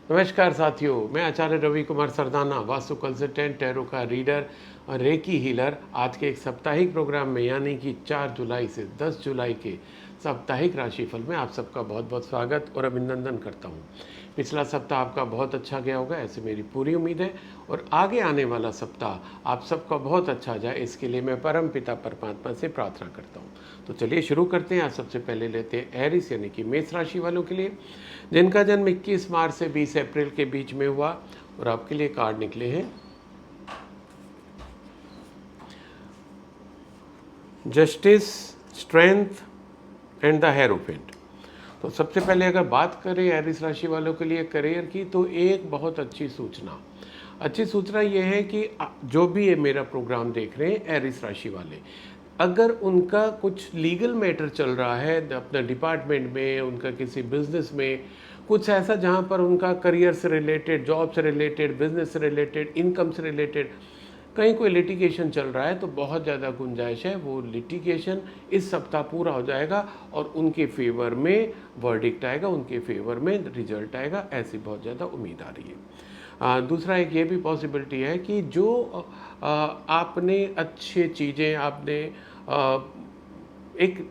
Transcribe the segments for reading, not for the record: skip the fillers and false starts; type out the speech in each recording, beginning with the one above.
नमस्कार साथियों, मैं आचार्य रवि कुमार सरदाना, वास्तु कंसल्टेंट, टैरो का रीडर और रेकी हीलर। आज के एक साप्ताहिक प्रोग्राम में यानी कि 4 जुलाई से 10 जुलाई के साप्ताहिक राशिफल में आप सबका बहुत बहुत स्वागत और अभिनंदन करता हूं। पिछला सप्ताह आपका बहुत अच्छा गया होगा, ऐसे मेरी पूरी उम्मीद है, और आगे आने वाला सप्ताह आप सबका बहुत अच्छा जाए, इसके लिए मैं परम पिता परमात्मा से प्रार्थना करता हूँ। तो चलिए शुरू करते हैं। आज सबसे पहले लेते हैं एरिस यानी कि मेष राशि वालों के लिए, जिनका जन्म 21 मार्च से 20 अप्रैल के बीच में हुआ, और आपके लिए कार्ड निकले हैं justice, strength and the hierophant. तो सबसे पहले अगर बात करें एरिस राशि वालों के लिए करियर की, तो एक बहुत अच्छी सूचना यह है कि जो भी ये मेरा प्रोग्राम देख रहे हैं एरिस राशि वाले, अगर उनका कुछ लीगल मैटर चल रहा है अपना डिपार्टमेंट में, उनका किसी बिजनेस में कुछ ऐसा जहाँ पर उनका करियर से रिलेटेड, जॉब से रिलेटेड, बिजनेस से रिलेटेड, इनकम से रिलेटेड कहीं कोई लिटिगेशन चल रहा है, तो बहुत ज़्यादा गुंजाइश है वो लिटिगेशन इस सप्ताह पूरा हो जाएगा और उनके फेवर में वर्डिक्ट आएगा, उनके फेवर में रिजल्ट आएगा, ऐसी बहुत ज़्यादा उम्मीद आ रही है। दूसरा एक ये भी पॉसिबिलिटी है कि जो आपने अच्छी चीज़ें आपने एक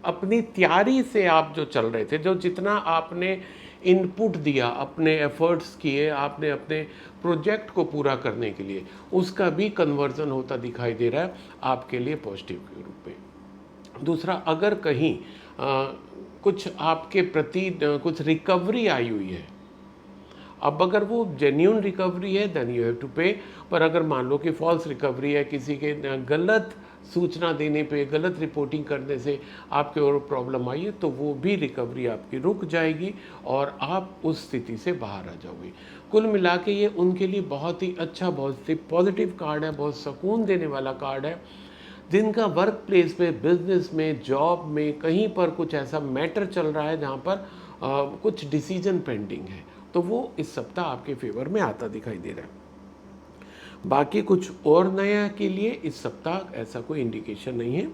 अपनी तैयारी से आप जो चल रहे थे, जो जितना आपने इनपुट दिया, अपने एफर्ट्स किए, आपने अपने प्रोजेक्ट को पूरा करने के लिए, उसका भी कन्वर्जन होता दिखाई दे रहा है आपके लिए पॉजिटिव के रूप में। दूसरा, अगर कहीं कुछ आपके प्रति कुछ रिकवरी आई हुई है, अब अगर वो जेन्यून रिकवरी है देन यू हैव टू पे, पर अगर मान लो कि फॉल्स रिकवरी है, किसी के गलत सूचना देने पे, गलत रिपोर्टिंग करने से आपके और प्रॉब्लम आई है, तो वो भी रिकवरी आपकी रुक जाएगी और आप उस स्थिति से बाहर आ जाओगे। कुल मिला के ये उनके लिए बहुत ही अच्छा, बहुत ही पॉजिटिव कार्ड है, बहुत सुकून देने वाला कार्ड है। जिनका वर्क प्लेस पे, बिजनेस में, जॉब में कहीं पर कुछ ऐसा मैटर चल रहा है जहाँ पर कुछ डिसीजन पेंडिंग है, तो वो इस सप्ताह आपके फेवर में आता दिखाई दे रहा है। बाकी कुछ और नया के लिए इस सप्ताह ऐसा कोई इंडिकेशन नहीं है।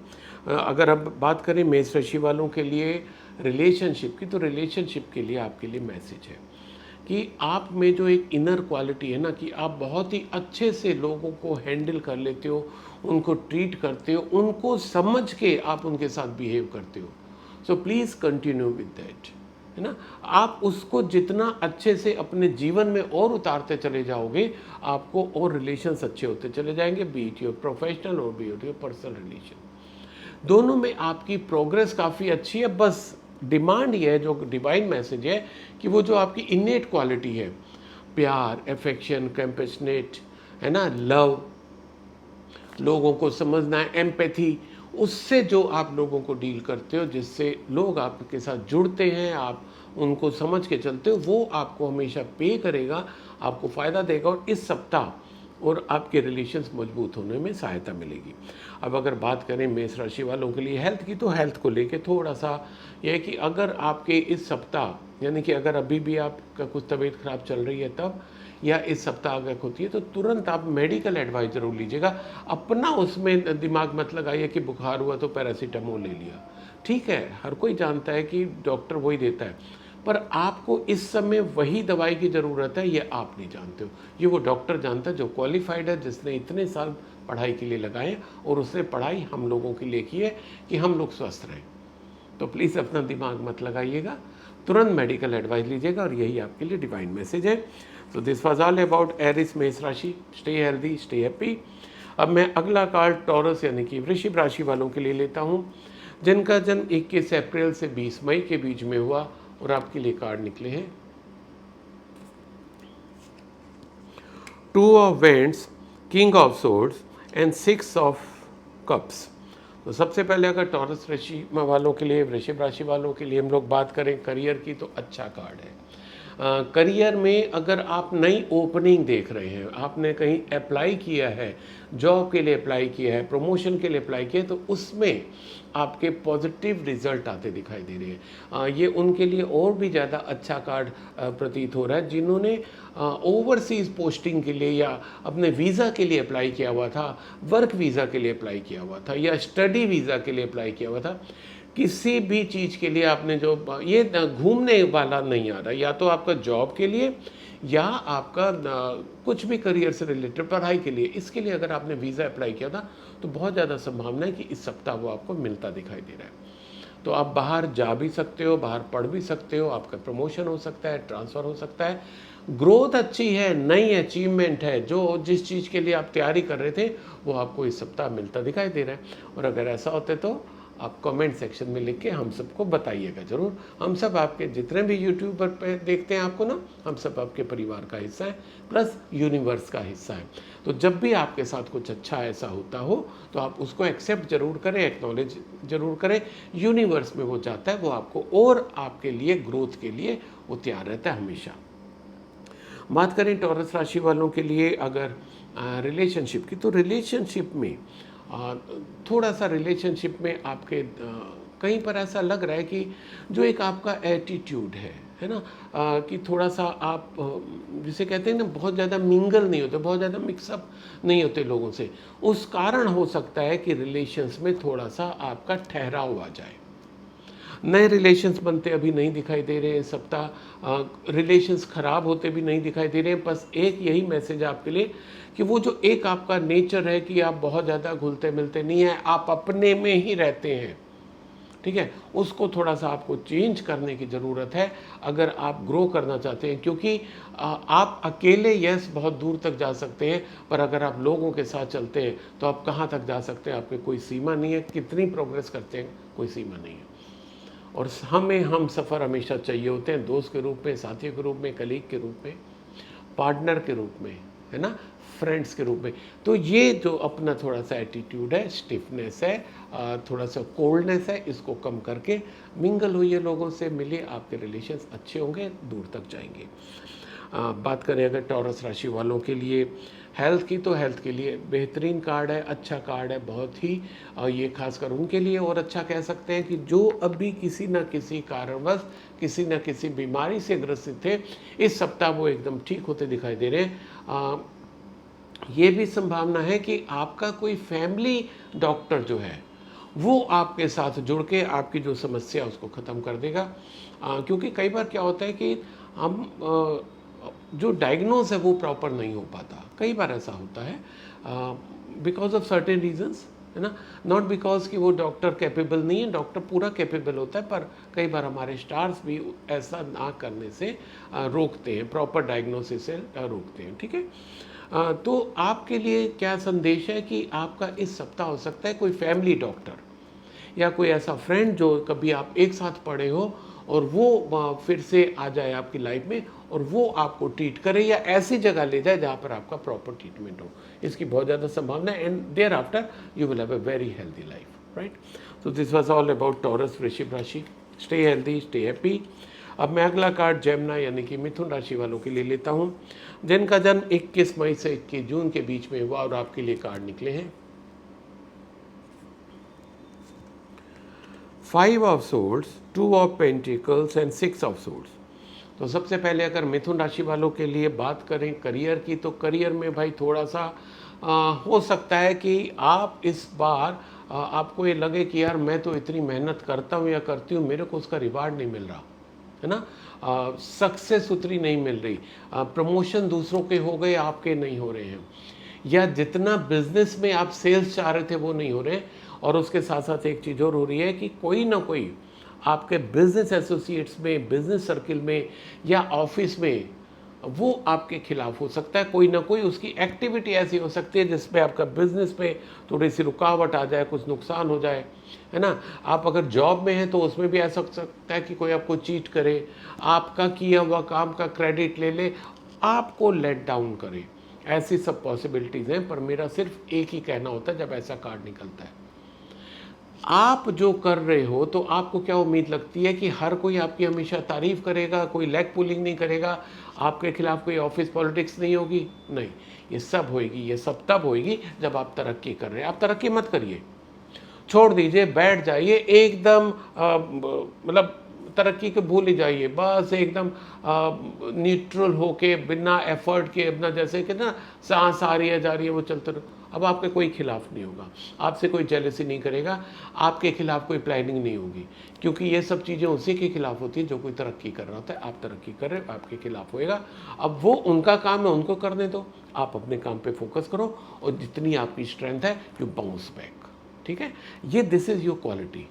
अगर अब बात करें मेष राशि वालों के लिए रिलेशनशिप की, तो रिलेशनशिप के लिए आपके लिए मैसेज है कि आप में जो एक इनर क्वालिटी है ना, कि आप बहुत ही अच्छे से लोगों को हैंडल कर लेते हो, उनको ट्रीट करते हो, उनको समझ के आप उनके साथ बिहेव करते हो। So please continue with that, है ना। आप उसको जितना अच्छे से अपने जीवन में और उतारते चले जाओगे, आपको और रिलेशंस अच्छे होते चले जाएंगे, बी इट योर प्रोफेशनल और B it your personal relation. दोनों में आपकी प्रोग्रेस काफ़ी अच्छी है। बस डिमांड ये है, जो डिवाइन मैसेज है, कि वो जो आपकी इनेट क्वालिटी है, प्यार, एफेक्शन, कंपैशनेट, है ना, लव, लोगों को समझना है, एम्पैथी, उससे जो आप लोगों को डील करते हो, जिससे लोग आपके साथ जुड़ते हैं, आप उनको समझ के चलते हो, वो आपको हमेशा पे करेगा, आपको फ़ायदा देगा, और इस सप्ताह और आपके रिलेशंस मजबूत होने में सहायता मिलेगी। अब अगर बात करें मेष राशि वालों के लिए हेल्थ की, तो हेल्थ को लेके थोड़ा सा यह है कि अगर आपके इस सप्ताह, यानी कि अगर अभी भी आपका कुछ तबीयत खराब चल रही है तब, या इस सप्ताह अगर होती है, तो तुरंत आप मेडिकल एडवाइस जरूर लीजिएगा। अपना उसमें दिमाग मत लगाइए कि बुखार हुआ तो पैरासीटामोल ले लिया। ठीक है, हर कोई जानता है कि डॉक्टर वही देता है, पर आपको इस समय वही दवाई की ज़रूरत है, ये आप नहीं जानते हो, ये वो डॉक्टर जानता है जो क्वालिफाइड है, जिसने इतने साल पढ़ाई के लिए लगाए, और उसने पढ़ाई हम लोगों के लिए की है कि हम लोग स्वस्थ रहें। तो प्लीज़ अपना दिमाग मत लगाइएगा, तुरंत मेडिकल एडवाइस लीजिएगा, और यही आपके लिए डिवाइन मैसेज है। तो this was all about Aries मेष राशि। Stay healthy, stay happy. अब मैं अगला कार्ड टॉरस यानी कि वृश्चिक राशि वालों के लिए लेता हूँ, जिनका जन्म 21 अप्रैल से 20 मई के बीच में हुआ, और आपके लिए कार्ड निकले हैं two of vends, king of swords and 6 of cups. तो सबसे पहले अगर टॉरस राशि वालों के लिए, वृश्चिक राशि वालों के लिए हम लोग बात करें करियर की, तो अच्छा कार्ड है। करियर में अगर आप नई ओपनिंग देख रहे हैं, आपने कहीं अप्लाई किया है, जॉब के लिए अप्लाई किया है, प्रमोशन के लिए अप्लाई किया है, तो उसमें आपके पॉजिटिव रिजल्ट आते दिखाई दे रहे हैं। ये उनके लिए और भी ज़्यादा अच्छा कार्ड प्रतीत हो रहा है, जिन्होंने ओवरसीज़ पोस्टिंग के लिए या अपने वीज़ा के लिए अप्लाई किया हुआ था, वर्क वीज़ा के लिए अप्लाई किया हुआ था, या स्टडी वीज़ा के लिए अप्लाई किया हुआ था। किसी भी चीज़ के लिए आपने जो ये घूमने वाला नहीं आ रहा, या तो आपका जॉब के लिए या आपका कुछ भी करियर से रिलेटेड पढ़ाई के लिए, इसके लिए अगर आपने वीज़ा अप्लाई किया था तो बहुत ज़्यादा संभावना है कि इस सप्ताह वो आपको मिलता दिखाई दे रहा है। तो आप बाहर जा भी सकते हो, बाहर पढ़ भी सकते हो, आपका प्रमोशन हो सकता है, ट्रांसफ़र हो सकता है, ग्रोथ अच्छी है, नई अचीवमेंट है, जो जिस चीज़ के लिए आप तैयारी कर रहे थे वो आपको इस सप्ताह मिलता दिखाई दे रहा है। और अगर ऐसा होता तो आप कमेंट सेक्शन में लिख के हम सबको बताइएगा ज़रूर। हम सब आपके जितने भी यूट्यूबर पे देखते हैं आपको ना, हम सब आपके परिवार का हिस्सा है, प्लस यूनिवर्स का हिस्सा है। तो जब भी आपके साथ कुछ अच्छा ऐसा होता हो तो आप उसको एक्सेप्ट जरूर करें, एक्नॉलेज जरूर करें। यूनिवर्स में वो जाता है, वो आपको और आपके लिए ग्रोथ के लिए वो तैयार रहता है हमेशा। बात करें टॉरस राशि वालों के लिए अगर रिलेशनशिप की, तो रिलेशनशिप में थोड़ा सा रिलेशनशिप में आपके कहीं पर ऐसा लग रहा है कि जो एक आपका एटीट्यूड है ना, कि थोड़ा सा आप जिसे कहते हैं ना, बहुत ज़्यादा मिंगल नहीं होते, बहुत ज़्यादा मिक्सअप नहीं होते लोगों से, उस कारण हो सकता है कि रिलेशंस में थोड़ा सा आपका ठहराव आ जाए। नए रिलेशंस बनते अभी नहीं दिखाई दे रहे हैं सप्ताह, रिलेशंस खराब होते भी नहीं दिखाई दे रहे हैं। बस एक यही मैसेज है आपके लिए कि वो जो एक आपका नेचर है कि आप बहुत ज़्यादा घुलते मिलते नहीं हैं, आप अपने में ही रहते हैं, ठीक है, उसको थोड़ा सा आपको चेंज करने की ज़रूरत है अगर आप ग्रो करना चाहते हैं। क्योंकि आप अकेले यस बहुत दूर तक जा सकते हैं, पर अगर आप लोगों के साथ चलते हैं तो आप कहाँ तक जा सकते हैं, आपके कोई सीमा नहीं है, कितनी प्रोग्रेस करते हैं कोई सीमा नहीं है। और हमें हम सफ़र हमेशा चाहिए होते हैं, दोस्त के रूप में, साथी के रूप में, कलीग के रूप में, पार्टनर के रूप में, है ना, फ्रेंड्स के रूप में। तो ये जो अपना थोड़ा सा एटीट्यूड है, स्टिफनेस है, थोड़ा सा कोल्डनेस है, इसको कम करके मिंगल होइए, लोगों से मिलिए, आपके रिलेशंस अच्छे होंगे, दूर तक जाएंगे। बात करें अगर टॉरस राशि वालों के लिए हेल्थ की, तो हेल्थ के लिए बेहतरीन कार्ड है, अच्छा कार्ड है बहुत ही। ये खासकर उनके लिए और अच्छा कह सकते हैं कि जो अभी किसी न किसी कारणवश किसी न किसी बीमारी से ग्रसित थे, इस सप्ताह वो एकदम ठीक होते दिखाई दे रहे हैं। ये भी संभावना है कि आपका कोई फैमिली डॉक्टर जो है वो आपके साथ जुड़ के आपकी जो समस्या उसको ख़त्म कर देगा। क्योंकि कई बार क्या होता है कि हम जो डायग्नोज है वो प्रॉपर नहीं हो पाता, कई बार ऐसा होता है बिकॉज ऑफ सर्टेन रीजंस, है ना, नॉट बिकॉज कि वो डॉक्टर कैपेबल नहीं है, डॉक्टर पूरा कैपेबल होता है, पर कई बार हमारे स्टार्स भी ऐसा ना करने से रोकते हैं, प्रॉपर डायग्नोसिस से रोकते हैं, ठीक है। तो आपके लिए क्या संदेश है कि आपका इस सप्ताह हो सकता है कोई फैमिली डॉक्टर या कोई ऐसा फ्रेंड जो कभी आप एक साथ पढ़े हो और वो फिर से आ जाए आपकी लाइफ में और वो आपको ट्रीट करे या ऐसी जगह ले जाए जहाँ पर आपका प्रॉपर ट्रीटमेंट हो। इसकी बहुत ज़्यादा संभावना है, and there after you will have a very healthy, life. So this was all about Taurus वृश्चिक राशि। Stay healthy, stay happy. अब मैं अगला कार्ड जेमिनी यानी कि मिथुन राशि वालों के लिए लेता हूँ, जिनका जन्म 21 मई से 21 जून के बीच में हुआ, और आपके लिए कार्ड निकले हैं 5 of swords, 2 of pentacles and 6 of swords. तो सबसे पहले अगर मिथुन राशि वालों के लिए बात करें करियर की, तो करियर में भाई थोड़ा सा हो सकता है कि आप इस बार आपको ये लगे कि यार मैं तो इतनी मेहनत करता हूँ या करती हूँ, मेरे को उसका रिवार्ड नहीं मिल रहा, है ना, सक्सेस उतनी नहीं मिल रही, प्रमोशन दूसरों के हो गए, आपके नहीं हो रहे हैं, या जितना बिजनेस में आप सेल्स चाह रहे थे वो नहीं हो रहे। और उसके साथ साथ एक चीज़ और हो रही है कि कोई ना कोई आपके बिजनेस एसोसिएट्स में, बिजनेस सर्किल में या ऑफिस में वो आपके खिलाफ हो सकता है, कोई ना कोई उसकी एक्टिविटी ऐसी हो सकती है जिसमें आपका बिजनेस पे थोड़ी सी रुकावट आ जाए, कुछ नुकसान हो जाए, है ना। आप अगर जॉब में हैं तो उसमें भी ऐसा हो सकता है कि कोई आपको चीट करे, आपका किया हुआ काम का क्रेडिट ले ले, आपको लेट डाउन करे, ऐसी सब पॉसिबिलिटीज़ हैं। पर मेरा सिर्फ एक ही कहना होता है जब ऐसा कार्ड निकलता है, आप जो कर रहे हो तो आपको क्या उम्मीद लगती है कि हर कोई आपकी हमेशा तारीफ करेगा, कोई लेग पुलिंग नहीं करेगा, आपके खिलाफ कोई ऑफिस पॉलिटिक्स नहीं होगी? नहीं, ये सब होएगी, ये सब तब होएगी जब आप तरक्की कर रहे हैं। आप तरक्की मत करिए, छोड़ दीजिए, बैठ जाइए एकदम, मतलब तरक्की को भूल ही जाइए, बस एकदम न्यूट्रल होके बिना एफर्ट के, अपना जैसे कि ना सांस आ रही है जा रही है वो चलते रहो, अब आपके कोई खिलाफ नहीं होगा, आपसे कोई जेलसी नहीं करेगा, आपके खिलाफ कोई प्लानिंग नहीं होगी, क्योंकि ये सब चीज़ें उसी के खिलाफ होती है जो कोई तरक्की कर रहा होता है। आप तरक्की कर रहे हो, आपके खिलाफ होएगा। अब वो उनका काम है, उनको करने दो, आप अपने काम पे फोकस करो, और जितनी आपकी स्ट्रेंथ है यू बाउंस बैक। ठीक है, ये दिस इज़ योर क्वालिटी।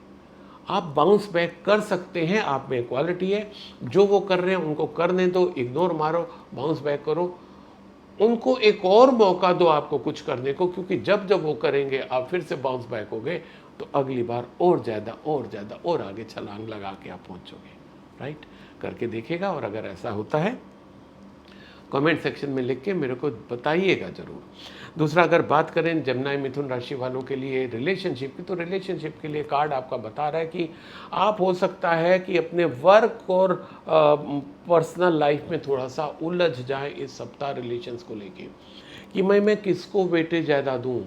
आप बाउंस बैक कर सकते हैं, आप में क्वालिटी है। जो वो कर रहे हैं उनको करने दो, इग्नोर मारो, बाउंस बैक करो, उनको एक और मौका दो आपको कुछ करने को, क्योंकि जब जब वो करेंगे आप फिर से बाउंस बैक होगे, तो अगली बार और ज़्यादा और ज़्यादा और आगे छलांग लगा के आप पहुँचोगे। राइट, करके देखिएगा, और अगर ऐसा होता है कमेंट सेक्शन में लिख के मेरे को बताइएगा ज़रूर। दूसरा, अगर बात करें जमनाई मिथुन राशि वालों के लिए रिलेशनशिप की, तो रिलेशनशिप के लिए कार्ड आपका बता रहा है कि आप हो सकता है कि अपने वर्क और पर्सनल लाइफ में थोड़ा सा उलझ जाए इस सप्ताह रिलेशंस को लेके, कि मैं किसको वेटेज ज़्यादा दूँ,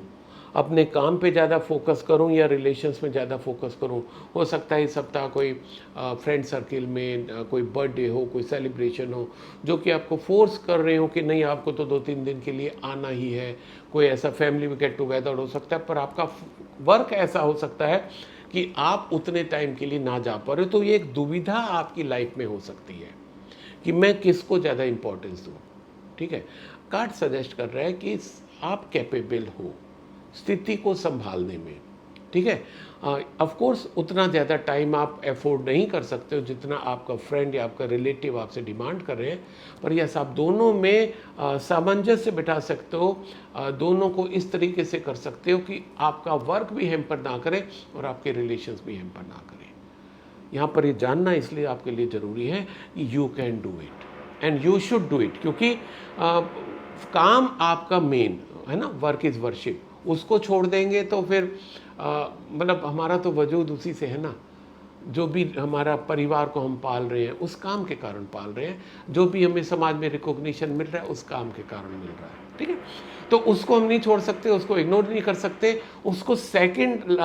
अपने काम पे ज़्यादा फोकस करूं या रिलेशंस में ज़्यादा फोकस करूं। हो सकता है इस सप्ताह कोई फ्रेंड सर्किल में कोई बर्थडे हो, कोई सेलिब्रेशन हो, जो कि आपको फोर्स कर रहे हो कि नहीं आपको तो 2-3 दिन के लिए आना ही है। कोई ऐसा फैमिली गेट टुगेदर हो सकता है, पर आपका वर्क ऐसा हो सकता है कि आप उतने टाइम के लिए ना जा पा रहे हो। तो ये एक दुविधा आपकी लाइफ में हो सकती है कि मैं किसको ज़्यादा इंपॉर्टेंस दूँ। ठीक है, कार्ड सजेस्ट कर रहा है कि आप कैपेबल हो स्थिति को संभालने में। ठीक है, ऑफ कोर्स उतना ज़्यादा टाइम आप अफोर्ड नहीं कर सकते हो जितना आपका फ्रेंड या आपका रिलेटिव आपसे डिमांड कर रहे हैं, पर यस आप दोनों में सामंजस्य बिठा सकते हो, दोनों को इस तरीके से कर सकते हो कि आपका वर्क भी हैम्पर ना करे और आपके रिलेशंस भी हैम्पर ना करें। यहाँ पर ये जानना इसलिए आपके लिए ज़रूरी है कि you can do it and you should do it, क्योंकि काम आपका मेन है ना, वर्क इज़ वर्शिप। उसको छोड़ देंगे तो फिर मतलब हमारा तो वजूद उसी से है ना, जो भी हमारा परिवार को हम पाल रहे हैं उस काम के कारण पाल रहे हैं, जो भी हमें समाज में रिकॉग्निशन मिल रहा है उस काम के कारण मिल रहा है। ठीक है, तो उसको हम नहीं छोड़ सकते, उसको इग्नोर नहीं कर सकते, उसको सेकंड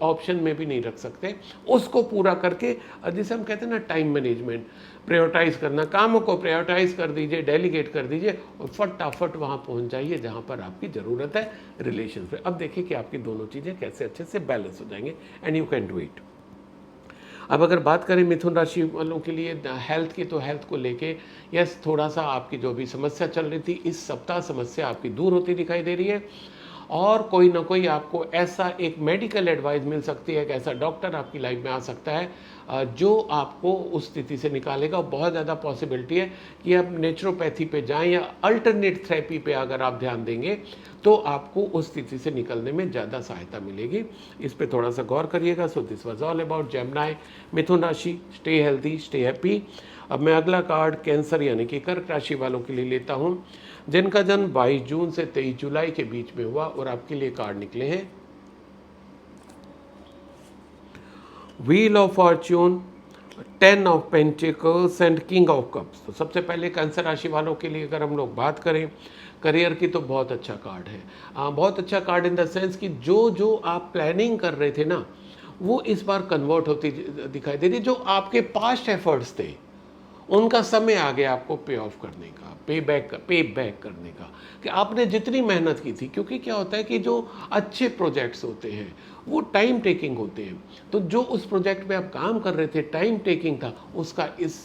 ऑप्शन में भी नहीं रख सकते, उसको पूरा करके जिसे हम कहते हैं ना टाइम मैनेजमेंट, प्रायोरिटाइज करना, कामों को प्रायोरिटाइज कर दीजिए, डेलीगेट कर दीजिए और फटाफट वहाँ पहुँच जाइए जहाँ पर आपकी ज़रूरत है रिलेशन पे। अब देखिए कि आपकी दोनों चीज़ें कैसे अच्छे से बैलेंस हो जाएंगे and you can do it. अब अगर बात करें मिथुन राशि वालों के लिए हेल्थ की, तो हेल्थ को लेके यस थोड़ा सा आपकी जो भी समस्या चल रही थी इस सप्ताह समस्या आपकी दूर होती दिखाई दे रही है, और कोई ना कोई आपको ऐसा एक मेडिकल एडवाइस मिल सकती है, एक ऐसा डॉक्टर आपकी लाइफ में आ सकता है जो आपको उस स्थिति से निकालेगा। बहुत ज़्यादा पॉसिबिलिटी है कि आप नेचुरोपैथी पे जाएं या अल्टरनेट थेरेपी पे अगर आप ध्यान देंगे तो आपको उस स्थिति से निकलने में ज़्यादा सहायता मिलेगी। इस पे थोड़ा सा गौर करिएगा। So this was all about Gemini मिथुन राशि। Stay healthy, stay happy. अब मैं अगला कार्ड कैंसर यानी कि कर्क राशि वालों के लिए लेता हूँ, जिनका जन्म 22 जून से 23 जुलाई के बीच में हुआ, और आपके लिए कार्ड निकले हैं wheel of Fortune, 10 of pentacles and king of cups. तो सबसे पहले कैंसर राशि वालों के लिए अगर हम लोग बात करें करियर की, तो बहुत अच्छा कार्ड है। बहुत अच्छा कार्ड इन द सेंस कि जो जो आप प्लानिंग कर रहे थे ना वो इस बार कन्वर्ट होती दिखाई दे रही। जो आपके पास्ट एफर्ट्स थे उनका समय आ गया आपको पे ऑफ करने का, पे बैक करने का, कि आपने जितनी मेहनत की थी। क्योंकि क्या होता है कि जो अच्छे प्रोजेक्ट्स होते हैं वो टाइम टेकिंग होते हैं, तो जो उस प्रोजेक्ट पे आप काम कर रहे थे टाइम टेकिंग था, उसका इस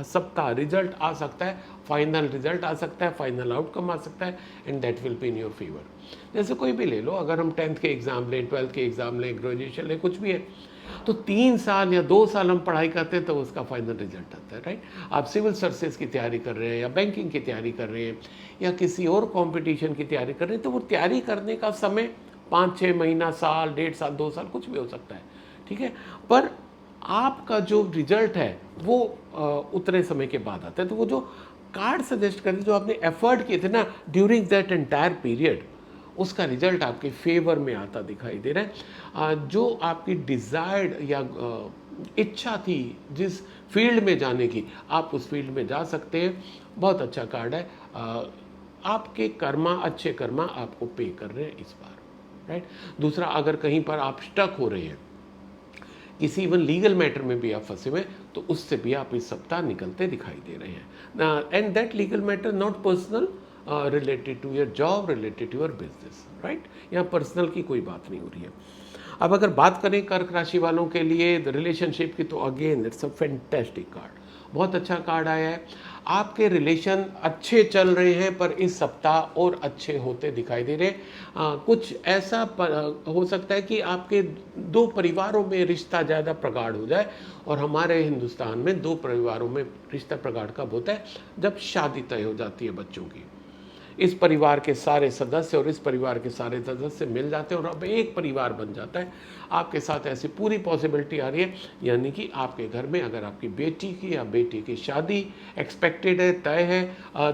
सप्ताह रिजल्ट आ सकता है, फाइनल रिजल्ट आ सकता है, फाइनल आउटकम आ सकता है, and that will be in your favour. जैसे कोई भी ले लो, अगर हम 10th के एग्ज़ाम लें, 12th के एग्ज़ाम लें, ग्रेजुएशन लें, कुछ भी है, तो 3 साल या 2 साल हम पढ़ाई करते हैं तो उसका फाइनल रिजल्ट आता है। राइट, आप सिविल सर्विसेज की तैयारी कर रहे हैं या बैंकिंग की तैयारी कर रहे हैं या किसी और कंपटीशन की तैयारी कर रहे हैं, तो वो तैयारी करने का समय 5-6 महीना, साल, 1.5 साल, 2 साल कुछ भी हो सकता है। ठीक है, पर आपका जो रिजल्ट है वो उतने समय के बाद आता है। तो वो जो कार्ड सजेस्ट करते, जो आपने एफर्ट किए थे ना ड्यूरिंग दैट एंटायर पीरियड, उसका रिजल्ट आपके फेवर में आता दिखाई दे रहा है। जो आपकी डिज़ायर्ड या इच्छा थी जिस फील्ड में जाने की, आप उस फील्ड में जा सकते हैं। बहुत अच्छा कार्ड है। आपके कर्मा, अच्छे कर्मा आपको पे कर रहे हैं इस बार। राइट, दूसरा, अगर कहीं पर आप स्टक हो रहे हैं, किसी इवन लीगल मैटर में भी आप फंसे हुए, तो उससे भी आप इस सप्ताह निकलते दिखाई दे रहे हैं। And that legal matter not personal, related to your job, related to your business, right. यहाँ पर्सनल की कोई बात नहीं हो रही है। अब अगर बात करें कर्क राशि वालों के लिए रिलेशनशिप की, तो again it's a fantastic card, बहुत अच्छा कार्ड आया है। आपके रिलेशन अच्छे चल रहे हैं, पर इस सप्ताह और अच्छे होते दिखाई दे रहे। कुछ ऐसा हो सकता है कि आपके दो परिवारों में रिश्ता ज़्यादा प्रगाढ़ हो जाए, और हमारे हिंदुस्तान में दो परिवारों में रिश्ता प्रगाढ़ कब होता है? जब शादी तय हो जाती है बच्चों की। इस परिवार के सारे सदस्य और इस परिवार के सारे सदस्य मिल जाते हैं और अब एक परिवार बन जाता है। आपके साथ ऐसी पूरी पॉसिबिलिटी आ रही है, यानी कि आपके घर में अगर आपकी बेटी की या बेटे की शादी एक्सपेक्टेड है, तय है,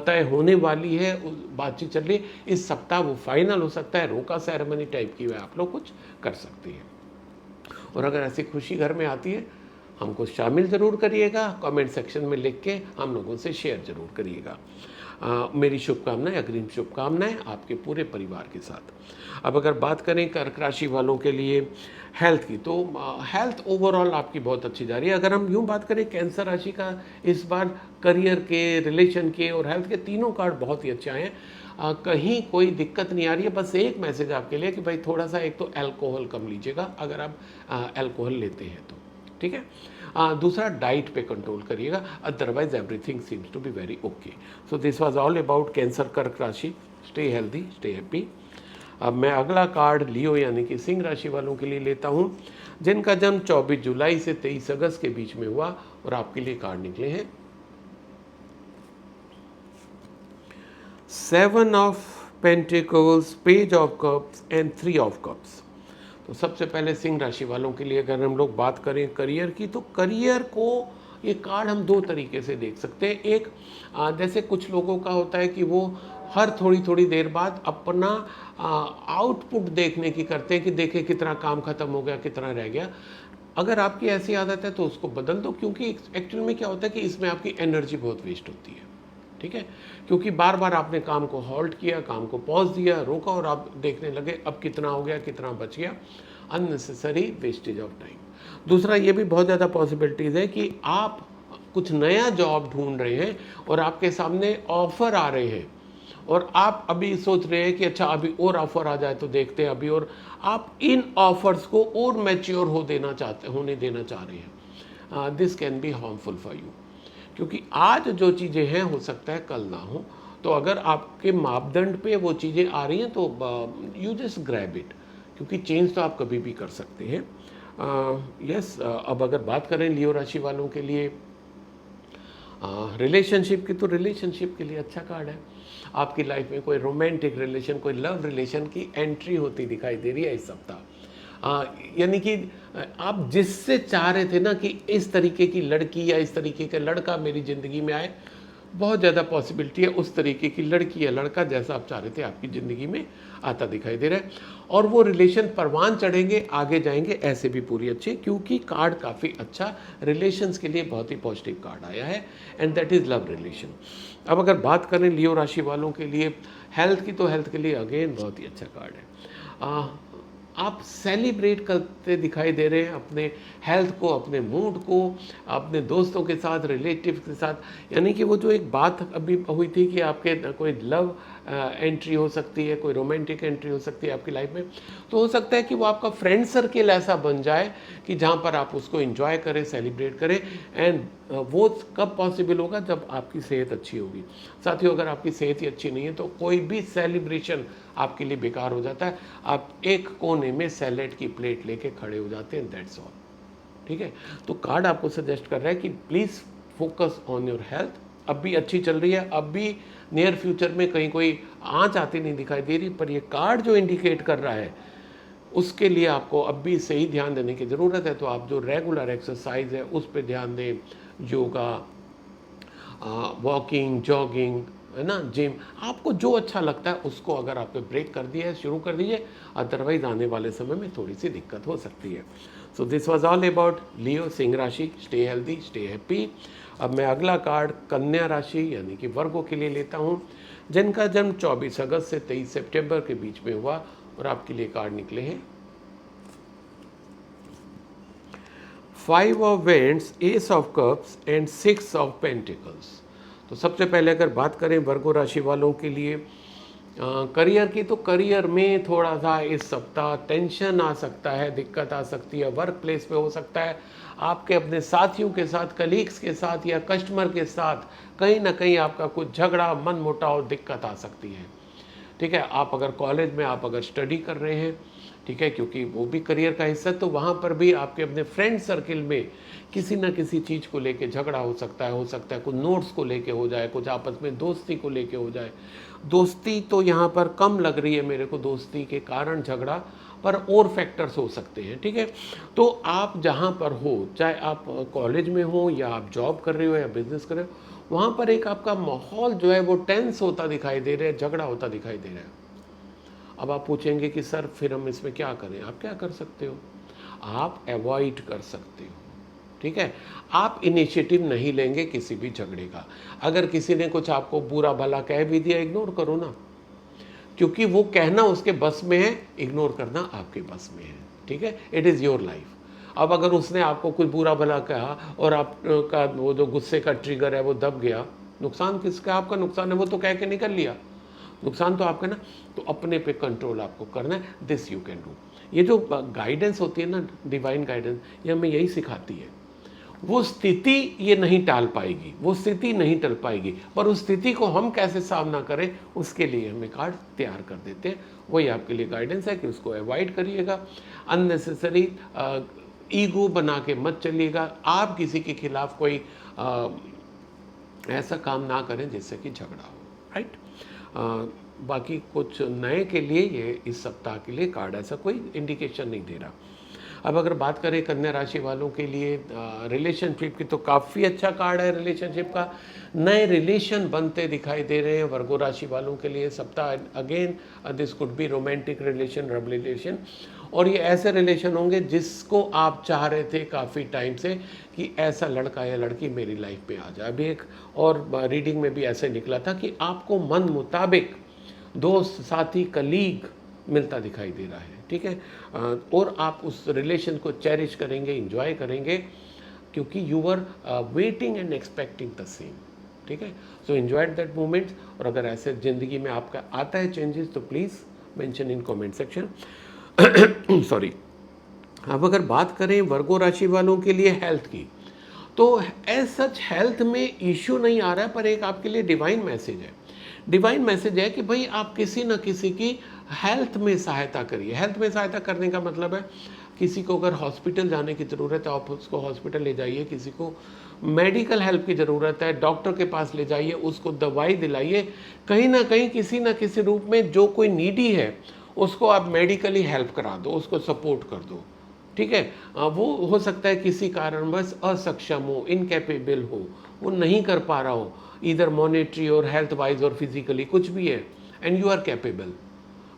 तय होने वाली है, बातचीत चल रही है, इस सप्ताह वो फाइनल हो सकता है। रोका सेरेमनी टाइप की वह आप लोग कुछ कर सकती हैं। और अगर ऐसी खुशी घर में आती है, हमको शामिल ज़रूर करिएगा, कमेंट सेक्शन में लिख के हम लोगों से शेयर ज़रूर करिएगा। मेरी शुभकामनाएं, अग्रिम शुभकामनाएं आपके पूरे परिवार के साथ। अब अगर बात करें कर्क राशि वालों के लिए हेल्थ की, तो हेल्थ ओवरऑल आपकी बहुत अच्छी जा रही है। अगर हम यूँ बात करें कैंसर राशि का, इस बार करियर के, रिलेशन के और हेल्थ के तीनों कार्ड बहुत ही अच्छे आए हैं। कहीं कोई दिक्कत नहीं आ रही है। बस एक मैसेज आपके लिए कि भाई थोड़ा सा, एक तो अल्कोहल कम लीजिएगा अगर आप अल्कोहल लेते हैं तो, ठीक है। दूसरा, डाइट पे कंट्रोल करिएगा, otherwise everything seems to be very okay. So this was all about Cancer कर्क राशि। Stay healthy, stay happy. अब मैं अगला कार्ड लियो यानी कि सिंह राशि वालों के लिए लेता हूं, जिनका जन्म 24 जुलाई से 23 अगस्त के बीच में हुआ, और आपके लिए कार्ड निकले हैं 7 of pentacles, page of cups and 3 of cups. तो सबसे पहले सिंह राशि वालों के लिए अगर हम लोग बात करें करियर की, तो करियर को ये कार्ड हम दो तरीके से देख सकते हैं। एक, जैसे कुछ लोगों का होता है कि वो हर थोड़ी थोड़ी देर बाद अपना आउटपुट देखने की करते हैं कि देखें कितना काम खत्म हो गया, कितना रह गया। अगर आपकी ऐसी आदत है तो उसको बदल दो, क्योंकि एक्चुअल में क्या होता है कि इसमें आपकी एनर्जी बहुत वेस्ट होती है, ठीक है। क्योंकि बार बार आपने काम को हॉल्ट किया, काम को पॉज दिया, रोका, और आप देखने लगे अब कितना हो गया, कितना बच गया। Unnecessary wastage of time. दूसरा, ये भी बहुत ज़्यादा पॉसिबिलिटीज़ है कि आप कुछ नया जॉब ढूंढ रहे हैं और आपके सामने ऑफर आ रहे हैं, और आप अभी सोच रहे हैं कि अच्छा अभी और ऑफर आ जाए तो देखते हैं अभी, और आप इन ऑफर्स को और मैच्योर होने देना चाह रहे हैं। This can be harmful for you, क्योंकि आज जो चीज़ें हैं हो सकता है कल ना हो। तो अगर आपके मापदंड पे वो चीज़ें आ रही हैं तो यू जस्ट ग्रैब इट, क्योंकि चेंज तो आप कभी भी कर सकते हैं। यस, अब अगर बात करें लियो राशि वालों के लिए रिलेशनशिप की, तो रिलेशनशिप के लिए अच्छा कार्ड है। आपकी लाइफ में कोई रोमांटिक रिलेशन, कोई लव रिलेशन की एंट्री होती दिखाई दे रही है इस सप्ताह। यानी कि आप जिससे चाह रहे थे ना कि इस तरीके की लड़की या इस तरीके का लड़का मेरी ज़िंदगी में आए, बहुत ज़्यादा पॉसिबिलिटी है उस तरीके की लड़की या लड़का जैसा आप चाह रहे थे आपकी ज़िंदगी में आता दिखाई दे रहा है। और वो रिलेशन परवान चढ़ेंगे, आगे जाएंगे, ऐसे भी पूरी अच्छी, क्योंकि कार्ड काफ़ी अच्छा रिलेशंस के लिए बहुत ही पॉजिटिव कार्ड आया है, and that is love relation. अब अगर बात करें लियो राशि वालों के लिए हेल्थ की, तो हेल्थ के लिए अगेन बहुत ही अच्छा कार्ड है। आप सेलिब्रेट करते दिखाई दे रहे हैं अपने हेल्थ को, अपने मूड को, अपने दोस्तों के साथ, रिलेटिव के साथ। यानी कि वो जो एक बात अभी हुई थी कि आपके कोई लव एंट्री हो सकती है, कोई रोमांटिक एंट्री हो सकती है आपकी लाइफ में, तो हो सकता है कि वो आपका फ्रेंड सर्किल ऐसा बन जाए कि जहाँ पर आप उसको एंजॉय करें, सेलिब्रेट करें। एंड वो कब पॉसिबल होगा? जब आपकी सेहत अच्छी होगी। साथियों, अगर आपकी सेहत ही अच्छी नहीं है तो कोई भी सेलिब्रेशन आपके लिए बेकार हो जाता है। आप एक कोने में सैलेड की प्लेट लेके खड़े हो जाते हैं, दैट्स ऑल, ठीक है। तो कार्ड आपको सजेस्ट कर रहा है कि please focus on your health. अब भी अच्छी चल रही है, अब भी नियर फ्यूचर में कहीं कोई आँच आती नहीं दिखाई दे रही, पर ये कार्ड जो इंडिकेट कर रहा है उसके लिए आपको अब भी सही ध्यान देने की ज़रूरत है। तो आप जो रेगुलर एक्सरसाइज है उस पर ध्यान दें, योगा, वॉकिंग, जॉगिंग, है ना, जिम, आपको जो अच्छा लगता है उसको अगर आपने ब्रेक कर दिया है, शुरू कर दीजिए, अदरवाइज आने वाले समय में थोड़ी सी दिक्कत हो सकती है। So this was all about Leo सिंह राशि। Stay healthy, stay happy. अब मैं अगला कार्ड कन्या राशि यानी कि वर्गों के लिए लेता हूँ, जिनका जन्म 24 अगस्त से 23 सितंबर के बीच में हुआ, और आपके लिए कार्ड निकले हैं 5 of vents, S of cups and 6 of pentacles. तो सबसे पहले अगर बात करें वर्गो राशि वालों के लिए करियर की, तो करियर में थोड़ा सा इस सप्ताह टेंशन आ सकता है, दिक्कत आ सकती है। वर्क प्लेस पे हो सकता है आपके अपने साथियों के साथ, कलीग्स के साथ या कस्टमर के साथ कहीं ना कहीं आपका कुछ झगड़ा, मन मुटाव, दिक्कत आ सकती है। ठीक है, आप अगर कॉलेज में आप अगर स्टडी कर रहे हैं, ठीक है, क्योंकि वो भी करियर का हिस्सा है, तो वहाँ पर भी आपके अपने फ्रेंड सर्किल में किसी न किसी चीज़ को लेके झगड़ा हो सकता है कुछ नोट्स को लेके हो जाए, कुछ आपस में दोस्ती को लेके हो जाए। दोस्ती तो यहाँ पर कम लग रही है मेरे को, दोस्ती के कारण झगड़ा, पर और फैक्टर्स हो सकते हैं। ठीक है, तो आप जहाँ पर हो, चाहे आप कॉलेज में हो या आप जॉब कर रहे हो या बिजनेस कर रहे हो, वहाँ पर एक आपका माहौल जो है वो टेंस होता दिखाई दे रहा है, झगड़ा होता दिखाई दे रहा है। अब आप पूछेंगे कि सर फिर हम इसमें क्या करें? आप क्या कर सकते हो? आप अवॉइड कर सकते हो। ठीक है, आप इनिशिएटिव नहीं लेंगे किसी भी झगड़े का। अगर किसी ने कुछ आपको बुरा भला कह भी दिया, इग्नोर करो ना, क्योंकि वो कहना उसके बस में है, इग्नोर करना आपके बस में है। ठीक है, इट इज़ योर लाइफ। अब अगर उसने आपको कुछ बुरा भला कहा और आपका वो जो गुस्से का ट्रिगर है वो दब गया, नुकसान किसका? आपका नुकसान है, वो तो कह के निकल लिया, नुकसान तो आपका ना। तो अपने पे कंट्रोल आपको करना है, दिस यू कैन डू। ये जो गाइडेंस होती है ना, डिवाइन गाइडेंस, ये हमें यही सिखाती है। वो स्थिति ये नहीं टाल पाएगी, वो स्थिति नहीं टल पाएगी, पर उस स्थिति को हम कैसे सामना करें उसके लिए हमें कार्ड तैयार कर देते हैं। वही आपके लिए गाइडेंस है कि उसको अवॉइड करिएगा। अननेसेसरी ईगो बना के मत चलिएगा। आप किसी के खिलाफ कोई ऐसा काम ना करें जिससे कि झगड़ा हो। राइट, बाकी कुछ नए के लिए ये इस सप्ताह के लिए कार्ड ऐसा कोई इंडिकेशन नहीं दे रहा। अब अगर बात करें कन्या राशि वालों के लिए रिलेशनशिप की, तो काफ़ी अच्छा कार्ड है रिलेशनशिप का। नए रिलेशन बनते दिखाई दे रहे हैं वर्गो राशि वालों के लिए सप्ताह। Again this could be romantic relation, love relation, और ये ऐसे रिलेशन होंगे जिसको आप चाह रहे थे काफ़ी टाइम से कि ऐसा लड़का या लड़की मेरी लाइफ में आ जाए। अभी एक और रीडिंग में भी ऐसे निकला था कि आपको मन मुताबिक दोस्त, साथी, कलीग मिलता दिखाई दे रहा है। ठीक है, और आप उस रिलेशन को चेरिश करेंगे, इंजॉय करेंगे, क्योंकि you are waiting and expecting the same. ठीक है, सो एंजॉय दैट मोमेंट। और अगर ऐसे ज़िंदगी में आपका आता है चेंजेस, तो please mention in comment section. Sorry. अब अगर बात करें वर्गो राशि वालों के लिए हेल्थ की, तो एज सच हेल्थ में इश्यू नहीं आ रहा है, पर एक आपके लिए डिवाइन मैसेज है। डिवाइन मैसेज है कि भाई आप किसी न किसी की हेल्थ में सहायता करिए। हेल्थ में सहायता करने का मतलब है किसी को अगर हॉस्पिटल जाने की ज़रूरत है, आप उसको हॉस्पिटल ले जाइए। किसी को मेडिकल हेल्प की ज़रूरत है, डॉक्टर के पास ले जाइए, उसको दवाई दिलाइए। कहीं ना कहीं किसी न किसी रूप में जो कोई नीडी है उसको आप मेडिकली हेल्प करा दो, उसको सपोर्ट कर दो। ठीक है, वो हो सकता है किसी कारणवश असक्षम हो, इनकैपेबल हो, वो नहीं कर पा रहा हो, इधर मॉनेटरी और हेल्थ वाइज और फिजिकली, कुछ भी है, and you are capable.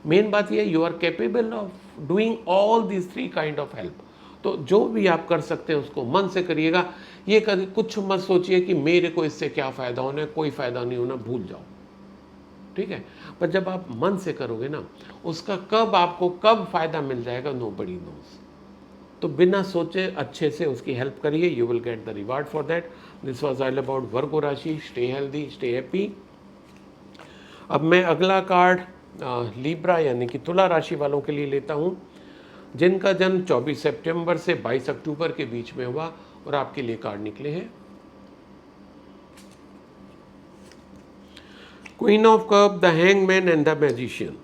Main बात यह है you are capable of doing all this 3 kind of help. तो जो भी आप कर सकते हैं उसको मन से करिएगा। ये कुछ मत सोचिए कि मेरे को इससे क्या फ़ायदा होना है, कोई फ़ायदा नहीं होना, भूल जाओ। ठीक है, पर जब आप मन से करोगे ना, उसका कब आपको कब फ़ायदा मिल जाएगा, नोबडी नोज। तो बिना सोचे अच्छे से उसकी हेल्प करिए, you will get the reward for that. This was all about Virgo राशि। Stay healthy, stay happy. अब मैं अगला कार्ड लीब्रा यानी कि तुला राशि वालों के लिए लेता हूँ, जिनका जन्म 24 सितंबर से 22 अक्टूबर के बीच में हुआ, और आपके लिए कार्ड निकले हैं queen of cup, the hangman and the magician.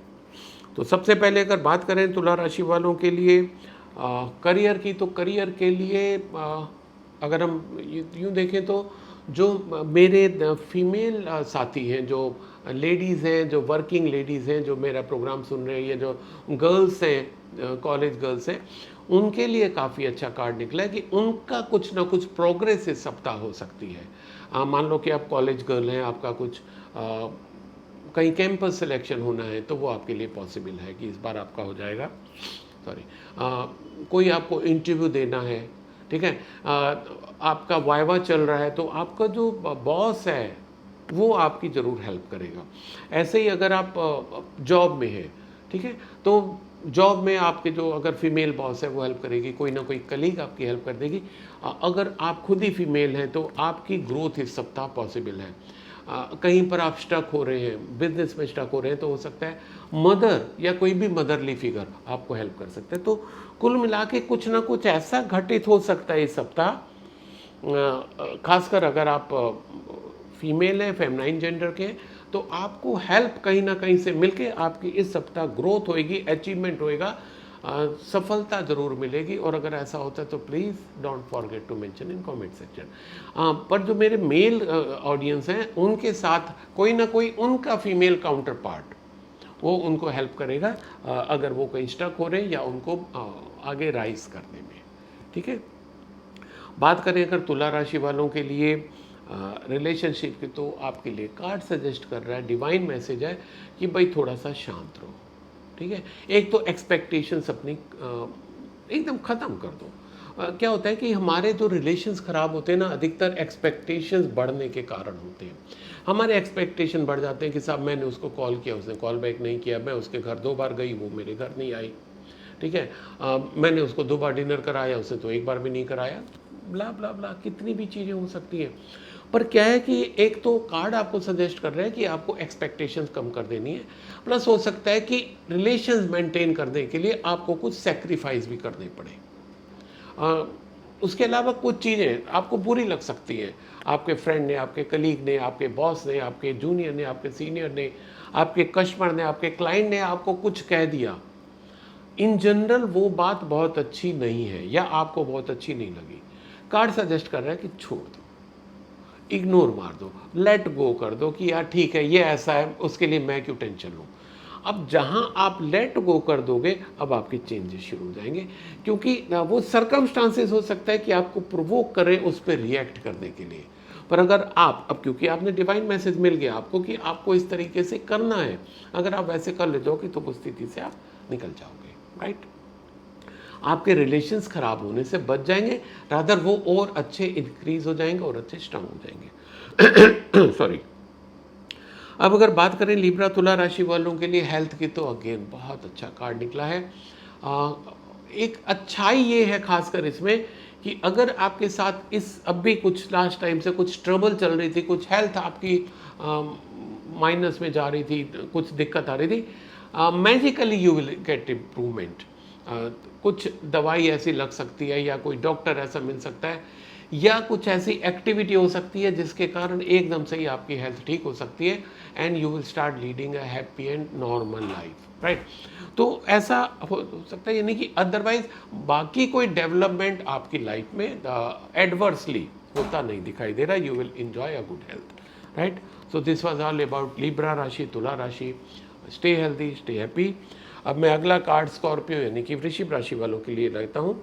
तो सबसे पहले अगर बात करें तुला राशि वालों के लिए करियर की, तो करियर के लिए अगर हम यूँ देखें तो जो मेरे फीमेल साथी हैं, जो लेडीज़ हैं, जो वर्किंग लेडीज़ हैं, जो मेरा प्रोग्राम सुन रहे हैं, या जो गर्ल्स हैं, कॉलेज गर्ल्स हैं, उनके लिए काफ़ी अच्छा कार्ड निकला है कि उनका कुछ ना कुछ प्रोग्रेस इस सप्ताह हो सकती है। मान लो कि आप कॉलेज गर्ल हैं, आपका कुछ कहीं कैंपस सिलेक्शन होना है, तो वो आपके लिए पॉसिबल है कि इस बार आपका हो जाएगा। सॉरी, कोई आपको इंटरव्यू देना है, ठीक है, आपका वाइवा चल रहा है, तो आपका जो बॉस है वो आपकी ज़रूर हेल्प करेगा। ऐसे ही अगर आप जॉब में हैं, ठीक है, तो जॉब में आपके जो अगर फीमेल बॉस है वो हेल्प करेगी, कोई ना कोई कलीग आपकी हेल्प कर देगी। अगर आप खुद ही फीमेल हैं तो आपकी ग्रोथ इस सप्ताह पॉसिबल है। कहीं पर आप स्टक हो रहे हैं, बिजनेस में स्टक हो रहे हैं, तो हो सकता है मदर या कोई भी मदरली फिगर आपको हेल्प कर सकते हैं। तो कुल मिला के कुछ ना कुछ ऐसा घटित हो सकता है इस सप्ताह, खासकर अगर आप फीमेल हैं, फेमनाइन जेंडर के हैं, तो आपको हेल्प कहीं ना कहीं से मिलके आपकी इस सप्ताह ग्रोथ होएगी, अचीवमेंट होएगा, सफलता ज़रूर मिलेगी। और अगर ऐसा होता है तो please don't forget to mention in comment section. पर जो मेरे मेल ऑडियंस हैं उनके साथ कोई ना कोई उनका फीमेल काउंटर पार्ट वो उनको हेल्प करेगा, अगर वो कहीं स्टक हो रहे हैं या उनको आगे राइज करने में। ठीक है, बात करें अगर तुला राशि वालों के लिए रिलेशनशिप की, तो आपके लिए कार्ड सजेस्ट कर रहा है, डिवाइन मैसेज है कि भाई थोड़ा सा शांत रहो। ठीक है, एक तो एक्सपेक्टेशंस अपनी एकदम ख़त्म कर दो। क्या होता है कि हमारे जो रिलेशंस ख़राब होते हैं ना, अधिकतर एक्सपेक्टेशंस बढ़ने के कारण होते हैं। हमारे एक्सपेक्टेशन बढ़ जाते हैं कि साहब मैंने उसको कॉल किया, उसने कॉल बैक नहीं किया, मैं उसके घर 2 बार गई, वो मेरे घर नहीं आई। ठीक है, मैंने उसको 2 बार डिनर कराया, उसने तो 1 बार भी नहीं कराया, ब्ला ब्ला ब्ला, कितनी भी चीज़ें हो सकती हैं। पर क्या है कि एक तो कार्ड आपको सजेस्ट कर रहा है कि आपको एक्सपेक्टेशंस कम कर देनी है, प्लस हो सकता है कि रिलेशंस मेंटेन करने के लिए आपको कुछ सेक्रीफाइस भी करने पड़े। उसके अलावा कुछ चीज़ें आपको बुरी लग सकती हैं, आपके फ्रेंड ने, आपके कलीग ने, आपके बॉस ने, आपके जूनियर ने, आपके सीनियर ने, आपके कस्टमर ने, आपके क्लाइंट ने आपको कुछ कह दिया। इन जनरल वो बात बहुत अच्छी नहीं है या आपको बहुत अच्छी नहीं लगी। कार्ड सजेस्ट कर रहा है कि छोड़ दो, इग्नोर मार दो, लेट गो कर दो कि यार ठीक है, ये ऐसा है, उसके लिए मैं क्यों टेंशन लूँ। अब जहाँ आप लेट गो कर दोगे, अब आपके चेंजेस शुरू हो जाएंगे, क्योंकि वो सर्कमस्टांसेस हो सकता है कि आपको प्रोवोक करें उस पर रिएक्ट करने के लिए। पर अगर आप, अब क्योंकि आपने डिवाइन मैसेज मिल गया आपको कि आपको इस तरीके से करना है, अगर आप वैसे कर ले जाओगे तो उस स्थिति से आप निकल जाओगे, राइट। आपके रिलेशंस खराब होने से बच जाएंगे, रादर वो और अच्छे इंक्रीज हो जाएंगे और अच्छे स्ट्रांग हो जाएंगे। सॉरी। अब अगर बात करें लिब्रा तुला राशि वालों के लिए हेल्थ की, तो अगेन बहुत अच्छा कार्ड निकला है। एक अच्छाई ये है खासकर इसमें कि अगर आपके साथ इस अब भी कुछ लास्ट टाइम से कुछ ट्रबल चल रही थी, कुछ हेल्थ आपकी माइनस में जा रही थी, कुछ दिक्कत आ रही थी, magically you will gate improvement. कुछ दवाई ऐसी लग सकती है या कोई डॉक्टर ऐसा मिल सकता है या कुछ ऐसी एक्टिविटी हो सकती है जिसके कारण एकदम से ही आपकी हेल्थ ठीक हो सकती है, and you will start leading a happy and normal life, right. तो ऐसा हो सकता है, यानी कि अदरवाइज बाकी कोई डेवलपमेंट आपकी लाइफ में एडवर्सली होता नहीं दिखाई दे रहा। You will enjoy a good health, right. So this was all about Libra राशि, तुला राशि। Stay healthy, stay happy. अब मैं अगला कार्ड स्कॉर्पियो यानी कि वृश्चिक राशि वालों के लिए लेता हूँ,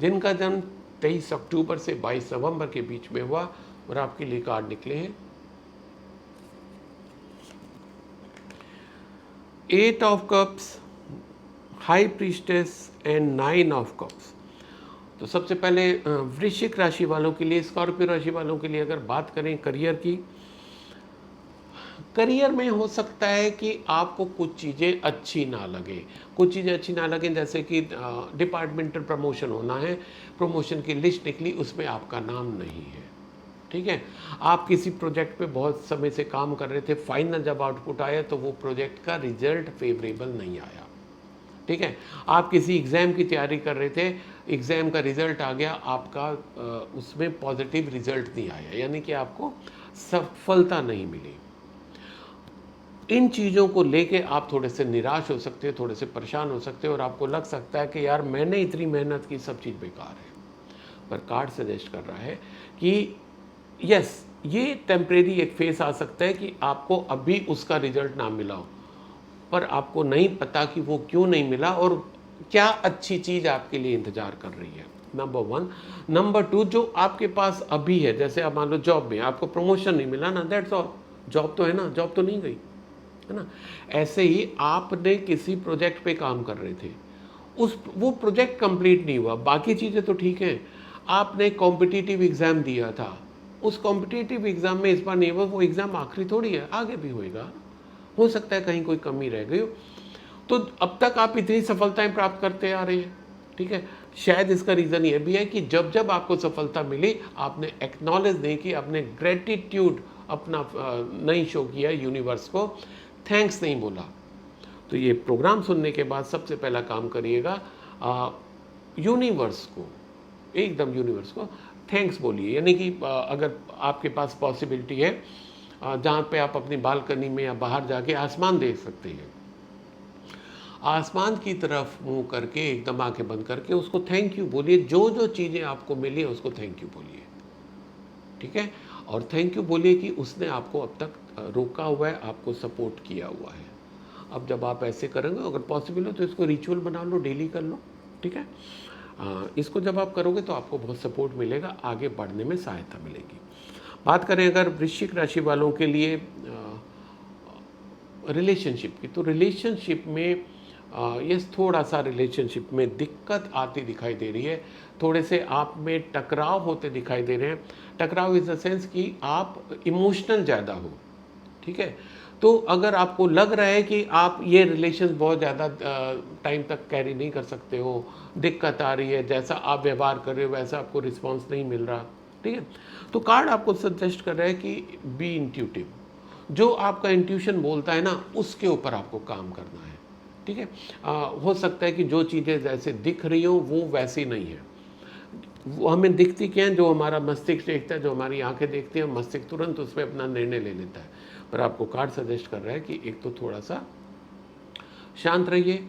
जिनका जन्म 23 अक्टूबर से 22 नवंबर के बीच में हुआ, और आपके लिए कार्ड निकले हैं 8 of cups, high priestess and 9 of cups. तो सबसे पहले वृश्चिक राशि वालों के लिए, स्कॉर्पियो राशि वालों के लिए अगर बात करें करियर की, करियर में हो सकता है कि आपको कुछ चीज़ें अच्छी ना लगे, कुछ चीज़ें अच्छी ना लगें, जैसे कि डिपार्टमेंटल प्रमोशन होना है, प्रमोशन की लिस्ट निकली, उसमें आपका नाम नहीं है। ठीक है, आप किसी प्रोजेक्ट पे बहुत समय से काम कर रहे थे, फाइनल जब आउटपुट आया तो वो प्रोजेक्ट का रिजल्ट फेवरेबल नहीं आया। ठीक है, आप किसी एग्ज़ाम की तैयारी कर रहे थे, एग्ज़ाम का रिजल्ट आ गया, आपका उसमें पॉजिटिव रिजल्ट नहीं आया, यानी कि आपको सफलता नहीं मिली। इन चीज़ों को लेके आप थोड़े से निराश हो सकते हो, थोड़े से परेशान हो सकते हो, और आपको लग सकता है कि यार मैंने इतनी मेहनत की, सब चीज़ बेकार है। पर कार्ड सजेस्ट कर रहा है कि यस, ये टेम्परेरी एक फेस आ सकता है कि आपको अभी उसका रिजल्ट ना मिला हो, पर आपको नहीं पता कि वो क्यों नहीं मिला और क्या अच्छी चीज़ आपके लिए इंतज़ार कर रही है, नंबर 1। नंबर 2, जो आपके पास अभी है, जैसे आप मान लो जॉब में आपको प्रमोशन नहीं मिला ना, दैट्स ऑल, जॉब तो है ना, जॉब तो नहीं गई, है ना। ऐसे ही आपने किसी प्रोजेक्ट पे काम कर रहे थे, वो प्रोजेक्ट कंप्लीट नहीं हुआ, बाकी चीज़ें तो ठीक हैं। आपने कॉम्पिटिटिव एग्ज़ाम दिया था, उस कॉम्पिटिटिव एग्ज़ाम में इस बार नहीं हुआ, वो एग्ज़ाम आखिरी थोड़ी है, आगे भी होएगा, हो सकता है कहीं कोई कमी रह गई हो। तो अब तक आप इतनी सफलताएं प्राप्त करते आ रहे हैं, ठीक है। शायद इसका रीज़न ये भी है कि जब जब आपको सफलता मिली, आपने एक्नॉलेज नहीं की, आपने ग्रेटिट्यूड अपना नहीं शो किया यूनिवर्स को, थैंक्स नहीं बोला। तो ये प्रोग्राम सुनने के बाद सबसे पहला काम करिएगा, यूनिवर्स को, एकदम यूनिवर्स को थैंक्स बोलिए। यानी कि अगर आपके पास पॉसिबिलिटी है जहाँ पे आप अपनी बालकनी में या बाहर जाके आसमान देख सकते हैं, आसमान की तरफ मुंह करके एकदम आंखें बंद करके उसको थैंक यू बोलिए। जो जो चीज़ें आपको मिली है उसको थैंक यू बोलिए, ठीक है। और थैंक यू बोलिए कि उसने आपको अब तक रोका हुआ है, आपको सपोर्ट किया हुआ है। अब जब आप ऐसे करेंगे, अगर पॉसिबल हो तो इसको रिचुअल बना लो, डेली कर लो, ठीक है। इसको जब आप करोगे तो आपको बहुत सपोर्ट मिलेगा, आगे बढ़ने में सहायता मिलेगी। बात करें अगर वृश्चिक राशि वालों के लिए रिलेशनशिप की, तो रिलेशनशिप में ये थोड़ा सा रिलेशनशिप में दिक्कत आती दिखाई दे रही है। थोड़े से आप में टकराव होते दिखाई दे रहे हैं। टकराव इज द सेंस कि आप इमोशनल ज़्यादा हो, ठीक है। तो अगर आपको लग रहा है कि आप ये रिलेशन बहुत ज़्यादा टाइम तक कैरी नहीं कर सकते हो, दिक्कत आ रही है, जैसा आप व्यवहार कर रहे हो वैसा आपको रिस्पॉन्स नहीं मिल रहा, ठीक है, तो कार्ड आपको सजेस्ट कर रहा है कि बी इंट्यूटिव। जो आपका इंट्यूशन बोलता है ना, उसके ऊपर आपको काम करना है, ठीक है। हो सकता है कि जो चीज़ें जैसे दिख रही हो वो वैसी नहीं है। वो हमें दिखती क्या है, जो हमारा मस्तिष्क देखता है, जो हमारी आंखें देखती हैं, मस्तिष्क तुरंत उस पर अपना निर्णय ले लेता है। पर आपको कार्ड सजेस्ट कर रहा है कि एक तो थोड़ा सा शांत रहिए,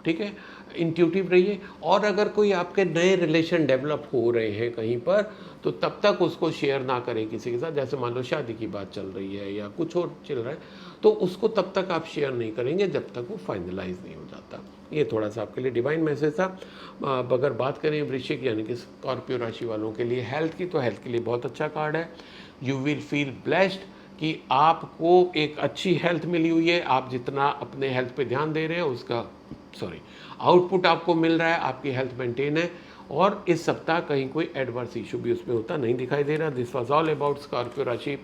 ठीक है, इंट्यूटिव रहिए। और अगर कोई आपके नए रिलेशन डेवलप हो रहे हैं कहीं पर, तो तब तक उसको शेयर ना करें किसी के साथ। जैसे मान लो शादी की बात चल रही है या कुछ और चल रहा है, तो उसको तब तक आप शेयर नहीं करेंगे जब तक वो फाइनलाइज नहीं हो जाता। ये थोड़ा सा आपके लिए डिवाइन मैसेज था। अगर बात करें वृश्चिक यानी कि स्कॉर्पियो राशि वालों के लिए हेल्थ की, तो हेल्थ के लिए बहुत अच्छा कार्ड है। यू विल फील ब्लेस्ड कि आपको एक अच्छी हेल्थ मिली हुई है। आप जितना अपने हेल्थ पे ध्यान दे रहे हैं उसका आउटपुट आपको मिल रहा है, आपकी हेल्थ मेंटेन है। और इस सप्ताह कहीं कोई एडवर्स इशू भी उसमें होता नहीं दिखाई दे रहा। This was all about Scorpio राशि,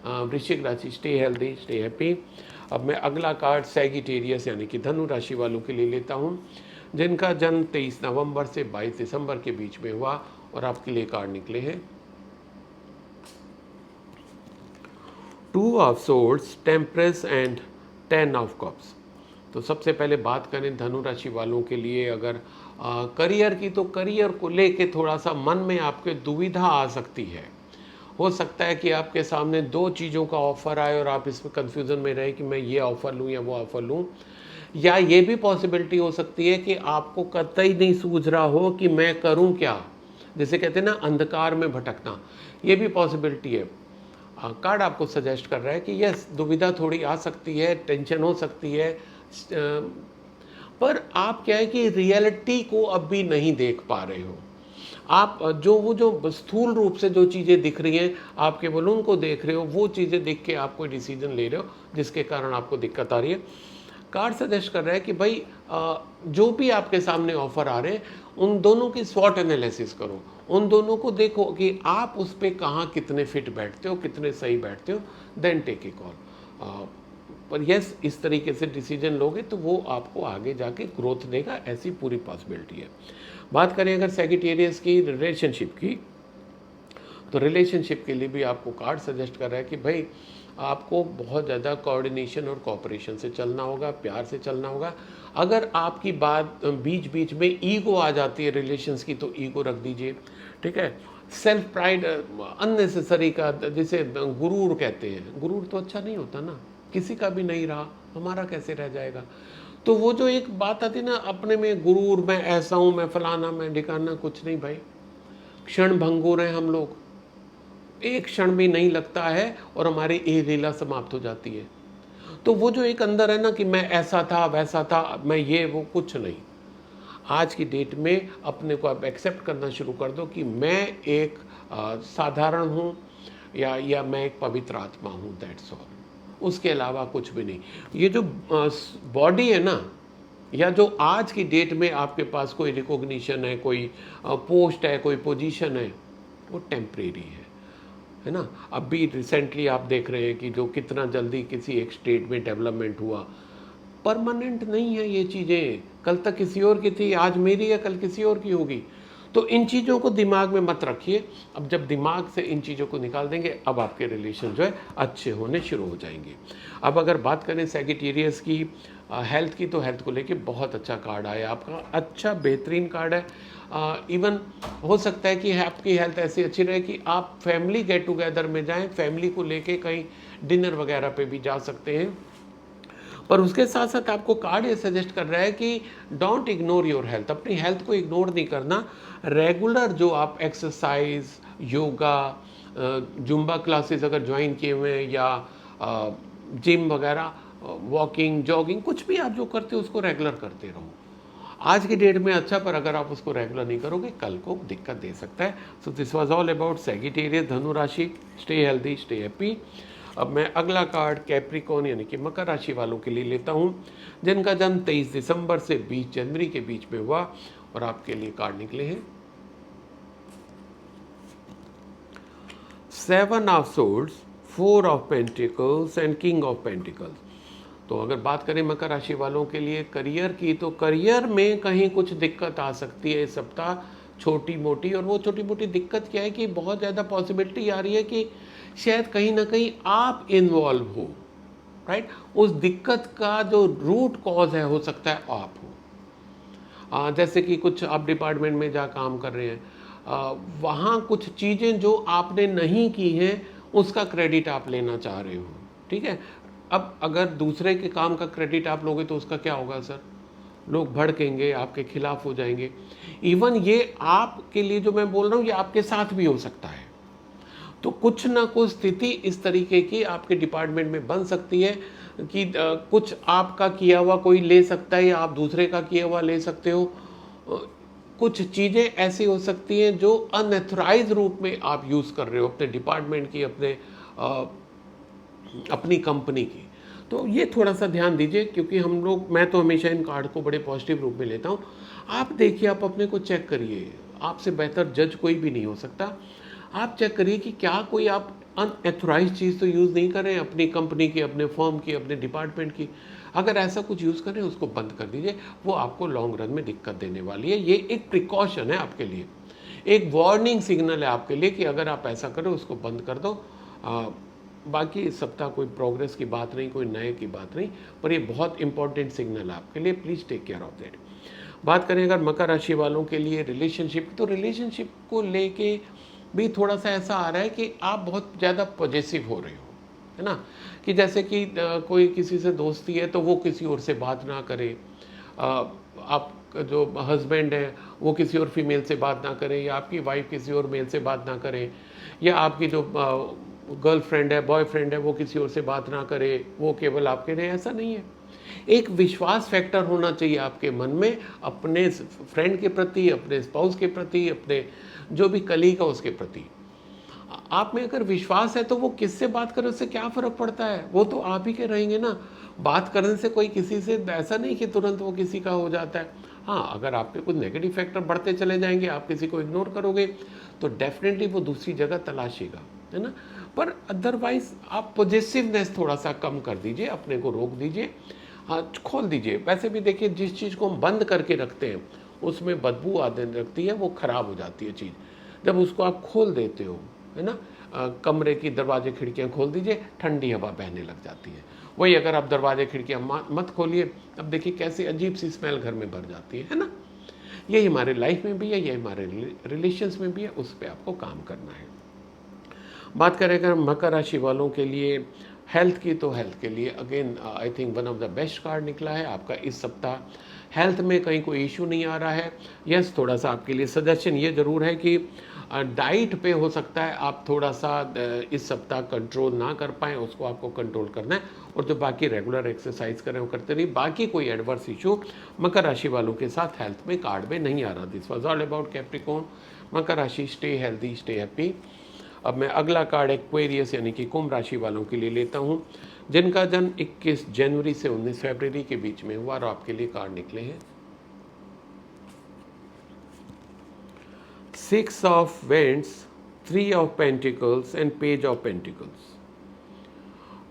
वृश्चिक राशि। Stay healthy, stay happy. अब मैं अगला कार्ड सैगिटेरियस यानी कि धनु राशि वालों के लिए लेता हूँ, जिनका जन्म 23 नवंबर से 22 दिसंबर के बीच में हुआ। और आपके लिए कार्ड निकले हैं 2 of swords, temperance and 10 of cups. तो सबसे पहले बात करें धनु राशि वालों के लिए अगर करियर की, तो करियर को लेके थोड़ा सा मन में आपके दुविधा आ सकती है। हो सकता है कि आपके सामने दो चीज़ों का ऑफर आए और आप इसमें कंफ्यूजन में रहे कि मैं ये ऑफर लूँ या वो ऑफर लूँ। या ये भी पॉसिबिलिटी हो सकती है कि आपको कतई नहीं सूझ रहा हो कि मैं करूँ क्या, जिसे कहते हैं ना अंधकार में भटकना, ये भी पॉसिबिलिटी है। कार्ड आपको सजेस्ट कर रहा है कि यस, दुविधा थोड़ी आ सकती है, टेंशन हो सकती है, पर आप क्या है कि रियलिटी को अब भी नहीं देख पा रहे हो। आप जो स्थूल रूप से जो चीज़ें दिख रही हैं आप केवल उनको देख रहे हो, वो चीज़ें देख के आप कोई डिसीजन ले रहे हो जिसके कारण आपको दिक्कत आ रही है। कार्ड सजेस्ट कर रहा है कि भाई जो भी आपके सामने ऑफर आ रहे हैं उन दोनों की स्वॉट एनालिसिस करो, उन दोनों को देखो कि आप उस पर कहाँ कितने फिट बैठते हो, कितने सही बैठते हो, देन टेक ए कॉल। पर यस, इस तरीके से डिसीजन लोगे तो वो आपको आगे जाके ग्रोथ देगा, ऐसी पूरी पॉसिबिलिटी है। बात करें अगर सैगिटेरियस की रिलेशनशिप की, तो रिलेशनशिप के लिए भी आपको कार्ड सजेस्ट कर रहा है कि भाई आपको बहुत ज़्यादा कोऑर्डिनेशन और कोऑपरेशन से चलना होगा, प्यार से चलना होगा। अगर आपकी बात बीच बीच में ईगो आ जाती है रिलेशंस की, तो ईगो रख दीजिए, ठीक है। सेल्फ प्राइड अननेसेसरी का, जिसे गुरूर कहते हैं, गुरूर तो अच्छा नहीं होता ना, किसी का भी नहीं रहा, हमारा कैसे रह जाएगा। तो वो जो एक बात आती ना अपने में गुरूर, मैं ऐसा हूँ, मैं फलाना, मैं ढिकाना, कुछ नहीं भाई। क्षण भंगुर हैं हम लोग, एक क्षण भी नहीं लगता है और हमारी ये लीला समाप्त हो जाती है। तो वो जो एक अंदर है ना कि मैं ऐसा था वैसा था, मैं ये वो, कुछ नहीं। आज की डेट में अपने को आप एक्सेप्ट करना शुरू कर दो कि मैं एक साधारण हूँ या मैं एक पवित्र आत्मा हूँ, दैट्स ऑल। उसके अलावा कुछ भी नहीं। ये जो बॉडी है ना, या जो आज की डेट में आपके पास कोई रिकॉग्निशन है, कोई पोस्ट है, कोई पोजीशन है, वो टेम्परेरी है ना। अभी रिसेंटली आप देख रहे हैं कि जो कितना जल्दी किसी एक स्टेट में डेवलपमेंट हुआ, परमानेंट नहीं है ये चीज़ें। कल तक किसी और की थी, आज मेरी है, कल किसी और की होगी। तो इन चीज़ों को दिमाग में मत रखिए। अब जब दिमाग से इन चीज़ों को निकाल देंगे, अब आपके रिलेशन जो है अच्छे होने शुरू हो जाएंगे। अब अगर बात करें सैगिटेरियस की हेल्थ की, तो हेल्थ को लेके बहुत अच्छा कार्ड आया आपका, अच्छा बेहतरीन कार्ड है। इवन हो सकता है कि आपकी हेल्थ ऐसी अच्छी रहे कि आप फैमिली गेट टुगेदर में जाएं, फैमिली को लेके कहीं डिनर वगैरह पे भी जा सकते हैं। पर उसके साथ साथ आपको कार्ड ये सजेस्ट कर रहा है कि डोंट इग्नोर योर हेल्थ, अपनी हेल्थ को इग्नोर नहीं करना। रेगुलर जो आप एक्सरसाइज, योगा, जुम्बा क्लासेस अगर ज्वाइन किए हुए हैं, या जिम वगैरह, वॉकिंग, जॉगिंग, कुछ भी आप जो करते हो उसको रेगुलर करते रहो। आज की डेट में अच्छा, पर अगर आप उसको रेगुलर नहीं करोगे कल को दिक्कत दे सकता है। So this was all about Sagittarius, धनु राशि। Stay healthy, stay happy. अब मैं अगला कार्ड कैप्रिकॉन यानी कि मकर राशि वालों के लिए लेता हूं, जिनका जन्म 23 दिसंबर से 20 जनवरी के बीच में हुआ, और आपके लिए कार्ड निकले हैं 7 of swords, 4 of pentacles and king of pentacles. तो अगर बात करें मकर राशि वालों के लिए करियर की, तो करियर में कहीं कुछ दिक्कत आ सकती है इस सप्ताह, छोटी मोटी। और वो छोटी मोटी दिक्कत क्या है कि बहुत ज़्यादा पॉसिबिलिटी आ रही है कि शायद कहीं ना कहीं आप इन्वॉल्व हो, राइट। उस दिक्कत का जो रूट कॉज है, हो सकता है आप हो। जैसे कि कुछ आप डिपार्टमेंट में जा काम कर रहे हैं, वहाँ कुछ चीज़ें जो आपने नहीं की हैं उसका क्रेडिट आप लेना चाह रहे हो, ठीक है। अब अगर दूसरे के काम का क्रेडिट आप लोगे तो उसका क्या होगा सर? लोग भड़केंगे, आपके खिलाफ हो जाएंगे। इवन ये आपके लिए जो मैं बोल रहा हूँ, ये आपके साथ भी हो सकता है। तो कुछ ना कुछ स्थिति इस तरीके की आपके डिपार्टमेंट में बन सकती है कि कुछ आपका किया हुआ कोई ले सकता है, या आप दूसरे का किया हुआ ले सकते हो। कुछ चीज़ें ऐसी हो सकती हैं जो अनएथोराइज रूप में आप यूज़ कर रहे हो अपने डिपार्टमेंट की, अपनी कंपनी की। तो ये थोड़ा सा ध्यान दीजिए, क्योंकि हम लोग, मैं तो हमेशा इन कार्ड को बड़े पॉजिटिव रूप में लेता हूँ। आप देखिए, आप अपने को चेक करिए, आपसे बेहतर जज कोई भी नहीं हो सकता। आप चेक करिए कि क्या कोई आप अनएथोराइज चीज़ तो यूज़ नहीं कर रहे हैं अपनी कंपनी की, अपने फर्म की, अपने डिपार्टमेंट की। अगर ऐसा कुछ यूज़ करें उसको बंद कर दीजिए, वो आपको लॉन्ग रन में दिक्कत देने वाली है। ये एक प्रिकॉशन है आपके लिए, एक वार्निंग सिग्नल है आपके लिए कि अगर आप ऐसा करो उसको बंद कर दो। बाकी इस सप्ताह कोई प्रोग्रेस की बात नहीं, कोई नए की बात नहीं, पर ये बहुत इंपॉर्टेंट सिग्नल है आपके लिए। Please take care of that. बात करें अगर मकर राशि वालों के लिए रिलेशनशिप, तो रिलेशनशिप को लेके भी थोड़ा सा ऐसा आ रहा है कि आप बहुत ज़्यादा पॉजिटिव हो रहे हो, है ना। कि जैसे कि कोई किसी से दोस्ती है तो वो किसी और से बात ना करे, आप जो हस्बैंड है वो किसी और फीमेल से बात ना करें, या आपकी वाइफ किसी और मेल से बात ना करें, या आपकी जो गर्लफ्रेंड है, बॉयफ्रेंड है, वो किसी और से बात ना करे, वो केवल आपके रहे। ऐसा नहीं है। एक विश्वास फैक्टर होना चाहिए आपके मन में, अपने फ्रेंड के प्रति, अपने स्पाउस के प्रति, अपने जो भी कलीग है उसके प्रति। आप में अगर विश्वास है तो वो किससे बात करे उससे क्या फ़र्क पड़ता है, वो तो आप ही के रहेंगे ना। बात करने से कोई किसी से ऐसा नहीं कि तुरंत वो किसी का हो जाता है। हाँ, अगर आपके कुछ नेगेटिव फैक्टर बढ़ते चले जाएंगे, आप किसी को इग्नोर करोगे, तो डेफिनेटली वो दूसरी जगह तलाशेगा, है ना। पर अदरवाइज आप पॉजिटिवनेस थोड़ा सा कम कर दीजिए, अपने को रोक दीजिए, हाँ खोल दीजिए। वैसे भी देखिए, जिस चीज़ को हम बंद करके रखते हैं उसमें बदबू आने लगती है, वो ख़राब हो जाती है चीज़। जब उसको आप खोल देते हो, है ना, कमरे की दरवाजे खिड़कियाँ खोल दीजिए, ठंडी हवा बहने लग जाती है। वही अगर आप दरवाजे खिड़कियाँ मत खोलिए, अब देखिए कैसी अजीब सी स्मेल घर में भर जाती है ना। यही हमारे लाइफ में भी है, यही हमारे रिलेशंस में भी है, उस पर आपको काम करना है। बात करें अगर मकर राशि वालों के लिए हेल्थ की, तो हेल्थ के लिए again I think one of the best card निकला है आपका इस सप्ताह। हेल्थ में कहीं कोई इशू नहीं आ रहा है। यस, थोड़ा सा आपके लिए सजेशन ये ज़रूर है कि डाइट पे हो सकता है आप थोड़ा सा इस सप्ताह कंट्रोल ना कर पाएँ, उसको आपको कंट्रोल करना है। और जो बाकी रेगुलर एक्सरसाइज करें वो करते रहिए। बाकी कोई एडवर्स इशू मकर राशि वालों के साथ हेल्थ में कार्ड में नहीं आ रहा। This was all about Capricorn. मकर राशि, स्टे हेल्दी, स्टे हैप्पी। अब मैं अगला कार्ड एक्वेरियस यानी कि कुंभ राशि वालों के लिए लेता हूं, जिनका जन्म 21 जनवरी से 19 फरवरी के बीच में हुआ, और आपके लिए कार्ड निकले हैं 6 of vents, 3 of pentacles and page of pentacles.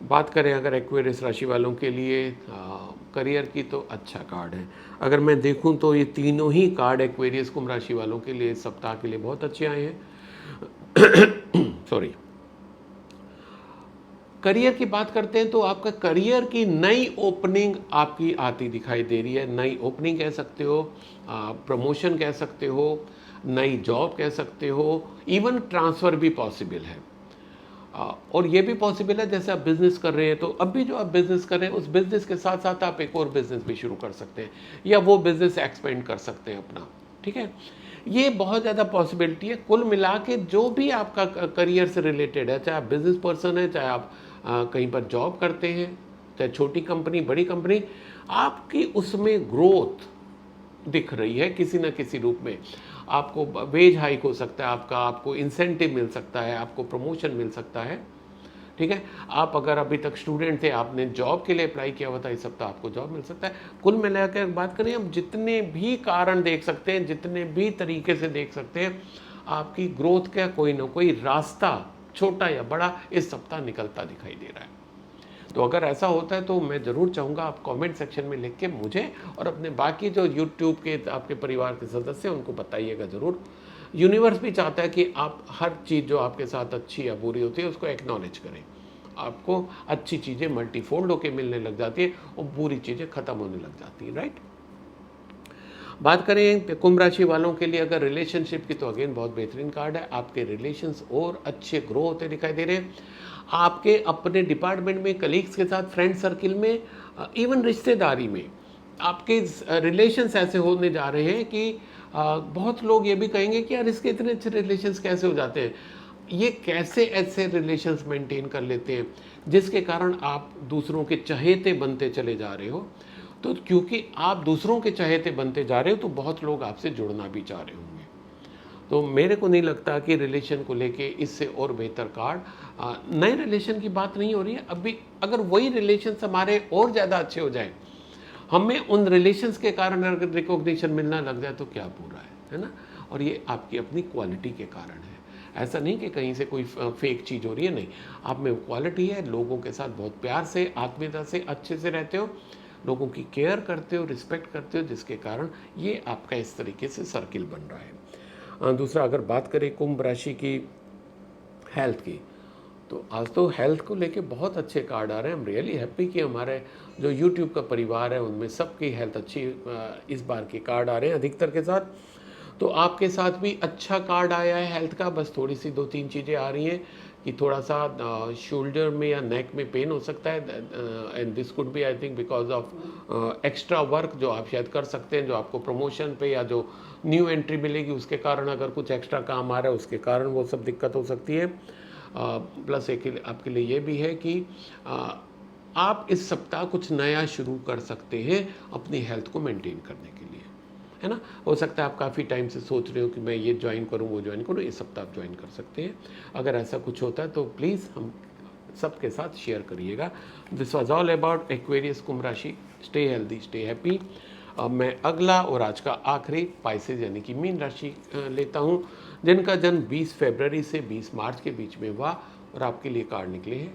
बात करें अगर एक्वेरियस राशि वालों के लिए करियर की, तो अच्छा कार्ड है। अगर मैं देखूं तो ये तीनों ही कार्ड एक्वेरियस कुंभ राशि वालों के लिए इस सप्ताह के लिए बहुत अच्छे आए हैं। सॉरी। करियर की बात करते हैं तो आपका करियर की नई ओपनिंग आपकी आती दिखाई दे रही है। नई ओपनिंग कह सकते हो, प्रमोशन कह सकते हो, नई जॉब कह सकते हो, इवन ट्रांसफ़र भी पॉसिबल है। और ये भी पॉसिबल है जैसे आप बिजनेस कर रहे हैं तो अब भी जो आप बिजनेस कर रहे हैं उस बिजनेस के साथ साथ आप एक और बिजनेस भी शुरू कर सकते हैं या वो बिजनेस एक्सपेंड कर सकते हैं अपना। ठीक है, ये बहुत ज़्यादा पॉसिबिलिटी है। कुल मिला के जो भी आपका करियर से रिलेटेड है, चाहे आप बिजनेस पर्सन है, चाहे आप कहीं पर जॉब करते हैं, चाहे छोटी कंपनी बड़ी कंपनी, आपकी उसमें ग्रोथ दिख रही है किसी न किसी रूप में। आपको वेज हाइक हो सकता है, आपको इंसेंटिव मिल सकता है, आपको प्रमोशन मिल सकता है। ठीक है, आप अगर अभी तक स्टूडेंट थे, आपने जॉब के लिए अप्लाई किया हुआ था, इस सप्ताह आपको जॉब मिल सकता है। कुल मिलाकर बात करें, हम जितने भी कारण देख सकते हैं, जितने भी तरीके से देख सकते हैं, आपकी ग्रोथ का कोई ना कोई रास्ता छोटा या बड़ा इस सप्ताह निकलता दिखाई दे रहा है। तो अगर ऐसा होता है तो मैं ज़रूर चाहूँगा आप कमेंट सेक्शन में लिख के मुझे और अपने बाकी जो यूट्यूब के आपके परिवार के सदस्य हैं उनको बताइएगा ज़रूर। यूनिवर्स भी चाहता है कि आप हर चीज़ जो आपके साथ अच्छी या बुरी होती है उसको एक्नॉलेज करें। आपको अच्छी चीज़ें मल्टीफोल्ड होकर मिलने लग जाती है और बुरी चीज़ें ख़त्म होने लग जाती है। राइट। बात करें कुंभ राशि वालों के लिए अगर रिलेशनशिप की, तो अगेन बहुत बेहतरीन कार्ड है। आपके रिलेशंस और अच्छे ग्रो होते दिखाई दे रहे हैं। आपके अपने डिपार्टमेंट में, कलीग्स के साथ, फ्रेंड सर्किल में, इवन रिश्तेदारी में आपके रिलेशंस ऐसे होने जा रहे हैं कि बहुत लोग ये भी कहेंगे कि यार इसके इतने अच्छे रिलेशंस कैसे हो जाते हैं, ये कैसे ऐसे रिलेशंस मेंटेन कर लेते हैं, जिसके कारण आप दूसरों के चहेते बनते चले जा रहे हो। तो क्योंकि आप दूसरों के चहेते बनते जा रहे हो तो बहुत लोग आपसे जुड़ना भी चाह रहे होंगे। तो मेरे को नहीं लगता कि रिलेशन को लेके इससे और बेहतर कार्ड। नए रिलेशन की बात नहीं हो रही है अभी। अगर वही रिलेशंस हमारे और ज़्यादा अच्छे हो जाए, हमें उन रिलेशंस के कारण अगर रिकॉग्निशन मिलना लग जाए तो क्या बुरा है ना। और ये आपकी अपनी क्वालिटी के कारण है। ऐसा नहीं कि कहीं से कोई फेक चीज़ हो रही है, नहीं, आप में क्वालिटी है। लोगों के साथ बहुत प्यार से, आत्मीयता से, अच्छे से रहते हो, लोगों की केयर करते हो, रिस्पेक्ट करते हो, जिसके कारण ये आपका इस तरीके से सर्किल बन रहा है। दूसरा, अगर बात करें कुंभ राशि की हेल्थ की, तो आज तो हेल्थ को लेके बहुत अच्छे कार्ड आ रहे हैं। आई एम रियली हैप्पी कि हमारे जो यूट्यूब का परिवार है उनमें सबकी हेल्थ अच्छी इस बार के कार्ड आ रहे हैं अधिकतर के साथ। तो आपके साथ भी अच्छा कार्ड आया है हेल्थ का। बस थोड़ी सी 2-3 चीज़ें आ रही हैं कि थोड़ा सा शोल्डर में या नेक में पेन हो सकता है, and this could be I think because of extra work जो आप शायद कर सकते हैं, जो आपको प्रमोशन पे या जो न्यू एंट्री मिलेगी उसके कारण अगर कुछ एक्स्ट्रा काम आ रहा है उसके कारण वो सब दिक्कत हो सकती है। प्लस एक आपके लिए ये भी है कि आप इस सप्ताह कुछ नया शुरू कर सकते हैं अपनी हेल्थ को मेंटेन करने के लिए, है ना। हो सकता है आप काफ़ी टाइम से सोच रहे हो कि मैं ये ज्वाइन करूँ, वो ज्वाइन करूँ, इस सप्ताह आप ज्वाइन कर सकते हैं। अगर ऐसा कुछ होता है तो प्लीज़ हम सबके साथ शेयर करिएगा। This was all about Aquarius कुंभ राशि। Stay healthy, stay happy. अब मैं अगला और आज का आखिरी पाइसेज यानी कि मीन राशि लेता हूँ, जिनका जन्म 20 फरवरी से 20 मार्च के बीच में हुआ, और आपके लिए कार्ड निकले हैं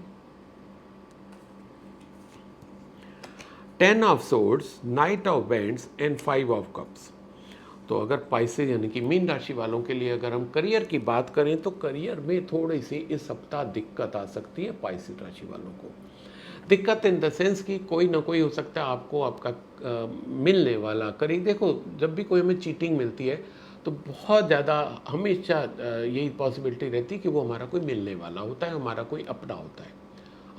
10 of swords, night of vends and 5 of cups. तो अगर पाइसेज यानी कि मीन राशि वालों के लिए अगर हम करियर की बात करें तो करियर में थोड़ी सी इस सप्ताह दिक्कत आ सकती है पाइसेज राशि वालों को। दिक्कत इन द सेंस कि कोई ना कोई हो सकता है आपको आपका मिलने वाला करीब। देखो, जब भी कोई हमें चीटिंग मिलती है तो बहुत ज़्यादा हमेशा यही पॉसिबिलिटी रहती है कि वो हमारा कोई मिलने वाला होता है, हमारा कोई अपना होता है।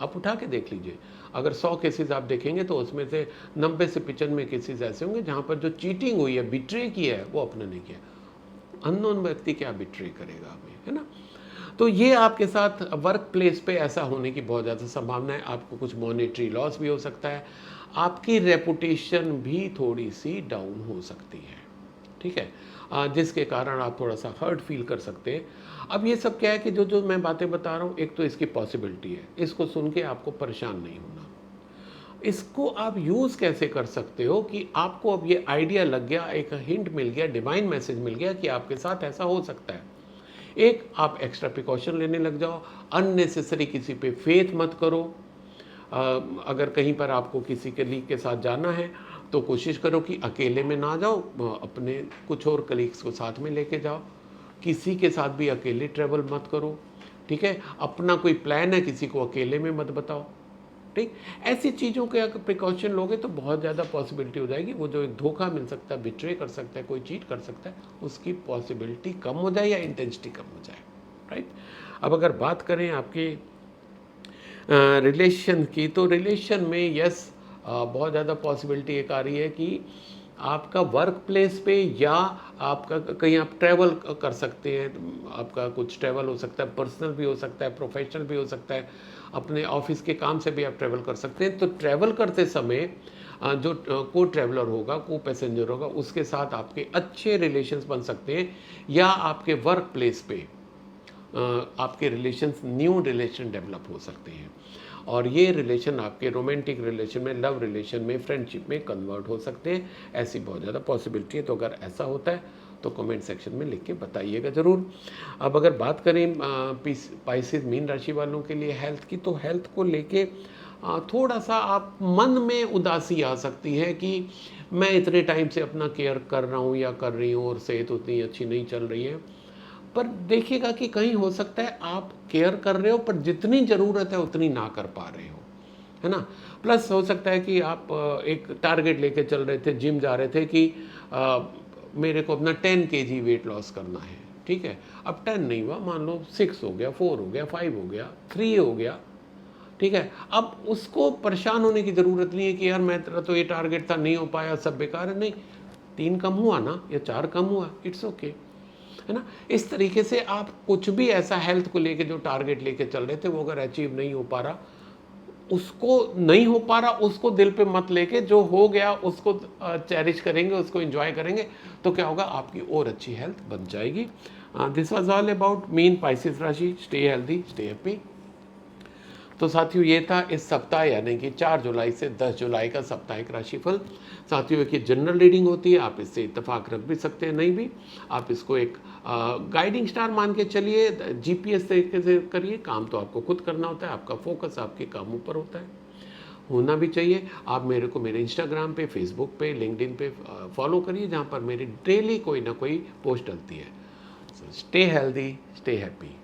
आप उठा के देख लीजिए, अगर 100 केसेस आप देखेंगे तो उसमें से 90 से 95 केसेस ऐसे होंगे जहाँ पर जो चीटिंग हुई है, बिट्रे किया है, वो अपने नहीं किया। अननोन व्यक्ति क्या बिट्रे करेगा हमें, है ना। तो ये आपके साथ वर्क प्लेस पे ऐसा होने की बहुत ज़्यादा संभावना है। आपको कुछ मॉनेटरी लॉस भी हो सकता है, आपकी रेपुटेशन भी थोड़ी सी डाउन हो सकती है, ठीक है, जिसके कारण आप थोड़ा सा हर्ट फील कर सकते हैं। अब ये सब क्या है कि जो जो मैं बातें बता रहा हूँ, एक तो इसकी पॉसिबिलिटी है, इसको सुन के आपको परेशान नहीं होना। इसको आप यूज़ कैसे कर सकते हो कि आपको अब ये आइडिया लग गया, एक हिंट मिल गया, डिवाइन मैसेज मिल गया कि आपके साथ ऐसा हो सकता है। एक, आप एक्स्ट्रा प्रिकॉशन लेने लग जाओ, अननेसेसरी किसी पे फेथ मत करो, अगर कहीं पर आपको किसी कलीग के साथ जाना है तो कोशिश करो कि अकेले में ना जाओ, अपने कुछ और कलीग्स को साथ में लेके जाओ। किसी के साथ भी अकेले ट्रैवल मत करो, ठीक है। अपना कोई प्लान है किसी को अकेले में मत बताओ, ठीक। ऐसी चीज़ों के अगर प्रिकॉशन लोगे तो बहुत ज़्यादा पॉसिबिलिटी हो जाएगी, वो जो एक धोखा मिल सकता है, बिट्रे कर सकता है, कोई चीट कर सकता है, उसकी पॉसिबिलिटी कम हो जाए या इंटेंसिटी कम हो जाए, राइट। अब अगर बात करें आपके रिलेशन की, तो रिलेशन में यस बहुत ज़्यादा पॉसिबिलिटी एक आ रही है कि आपका वर्क प्लेस पे या आपका कहीं आप ट्रैवल कर सकते हैं। आपका कुछ ट्रैवल हो सकता है, पर्सनल भी हो सकता है, प्रोफेशनल भी हो सकता है, अपने ऑफिस के काम से भी आप ट्रैवल कर सकते हैं। तो ट्रैवल करते समय जो को ट्रैवलर होगा, को पैसेंजर होगा, उसके साथ आपके अच्छे रिलेशंस बन सकते हैं, या आपके वर्क प्लेस पे आपके रिलेशंस, न्यू रिलेशन डेवलप हो सकते हैं, और ये रिलेशन आपके रोमांटिक रिलेशन में, लव रिलेशन में, फ्रेंडशिप में कन्वर्ट हो सकते हैं। ऐसी बहुत ज़्यादा पॉसिबिलिटी है। तो अगर ऐसा होता है तो कमेंट सेक्शन में लिख के बताइएगा ज़रूर। अब अगर बात करें पाइसेस मीन राशि वालों के लिए हेल्थ की, तो हेल्थ को लेके थोड़ा सा आप मन में उदासी आ सकती है कि मैं इतने टाइम से अपना केयर कर रहा हूँ या कर रही हूँ और सेहत उतनी अच्छी नहीं चल रही है। पर देखिएगा कि कहीं हो सकता है आप केयर कर रहे हो पर जितनी ज़रूरत है उतनी ना कर पा रहे हो, है ना। प्लस हो सकता है कि आप एक टारगेट लेके चल रहे थे, जिम जा रहे थे कि मेरे को अपना 10 kg वेट लॉस करना है, ठीक है। अब 10 नहीं हुआ, मान लो 6 हो गया, 4 हो गया, 5 हो गया, 3 हो गया, ठीक है। अब उसको परेशान होने की ज़रूरत नहीं है कि यार मैं तेरा तो ये टारगेट था, नहीं हो पाया, सब बेकार है। नहीं, 3 कम हुआ ना या 4 कम हुआ, इट्स ओके, है ना। इस तरीके से आप कुछ भी ऐसा हेल्थ को लेके जो टारगेट लेके चल रहे थे वो अगर अचीव नहीं हो पा रहा, उसको दिल पे मत लेके, जो हो गया उसको चेरिश करेंगे, उसको एंजॉय करेंगे, तो क्या होगा, आपकी और अच्छी हेल्थ बन जाएगी। दिस वाज ऑल अबाउट मीन पाइसेस राशि। Stay healthy, stay happy. तो साथियों, ये था इस सप्ताह यानी कि 4 जुलाई से 10 जुलाई का साप्ताहिक राशिफल। साथियों, एक जनरल रीडिंग होती है, आप इससे इत्तेफाक रख भी सकते हैं, नहीं भी। आप इसको एक गाइडिंग स्टार मान के चलिए, जीपीएस तरीके से करिए। काम तो आपको खुद करना होता है, आपका फोकस आपके कामों पर होता है, होना भी चाहिए। आप मेरे को मेरे इंस्टाग्राम पे, फेसबुक पे, लिंक्डइन पे फॉलो करिए, जहाँ पर मेरी डेली कोई ना कोई पोस्ट डलती है। Stay healthy, stay happy.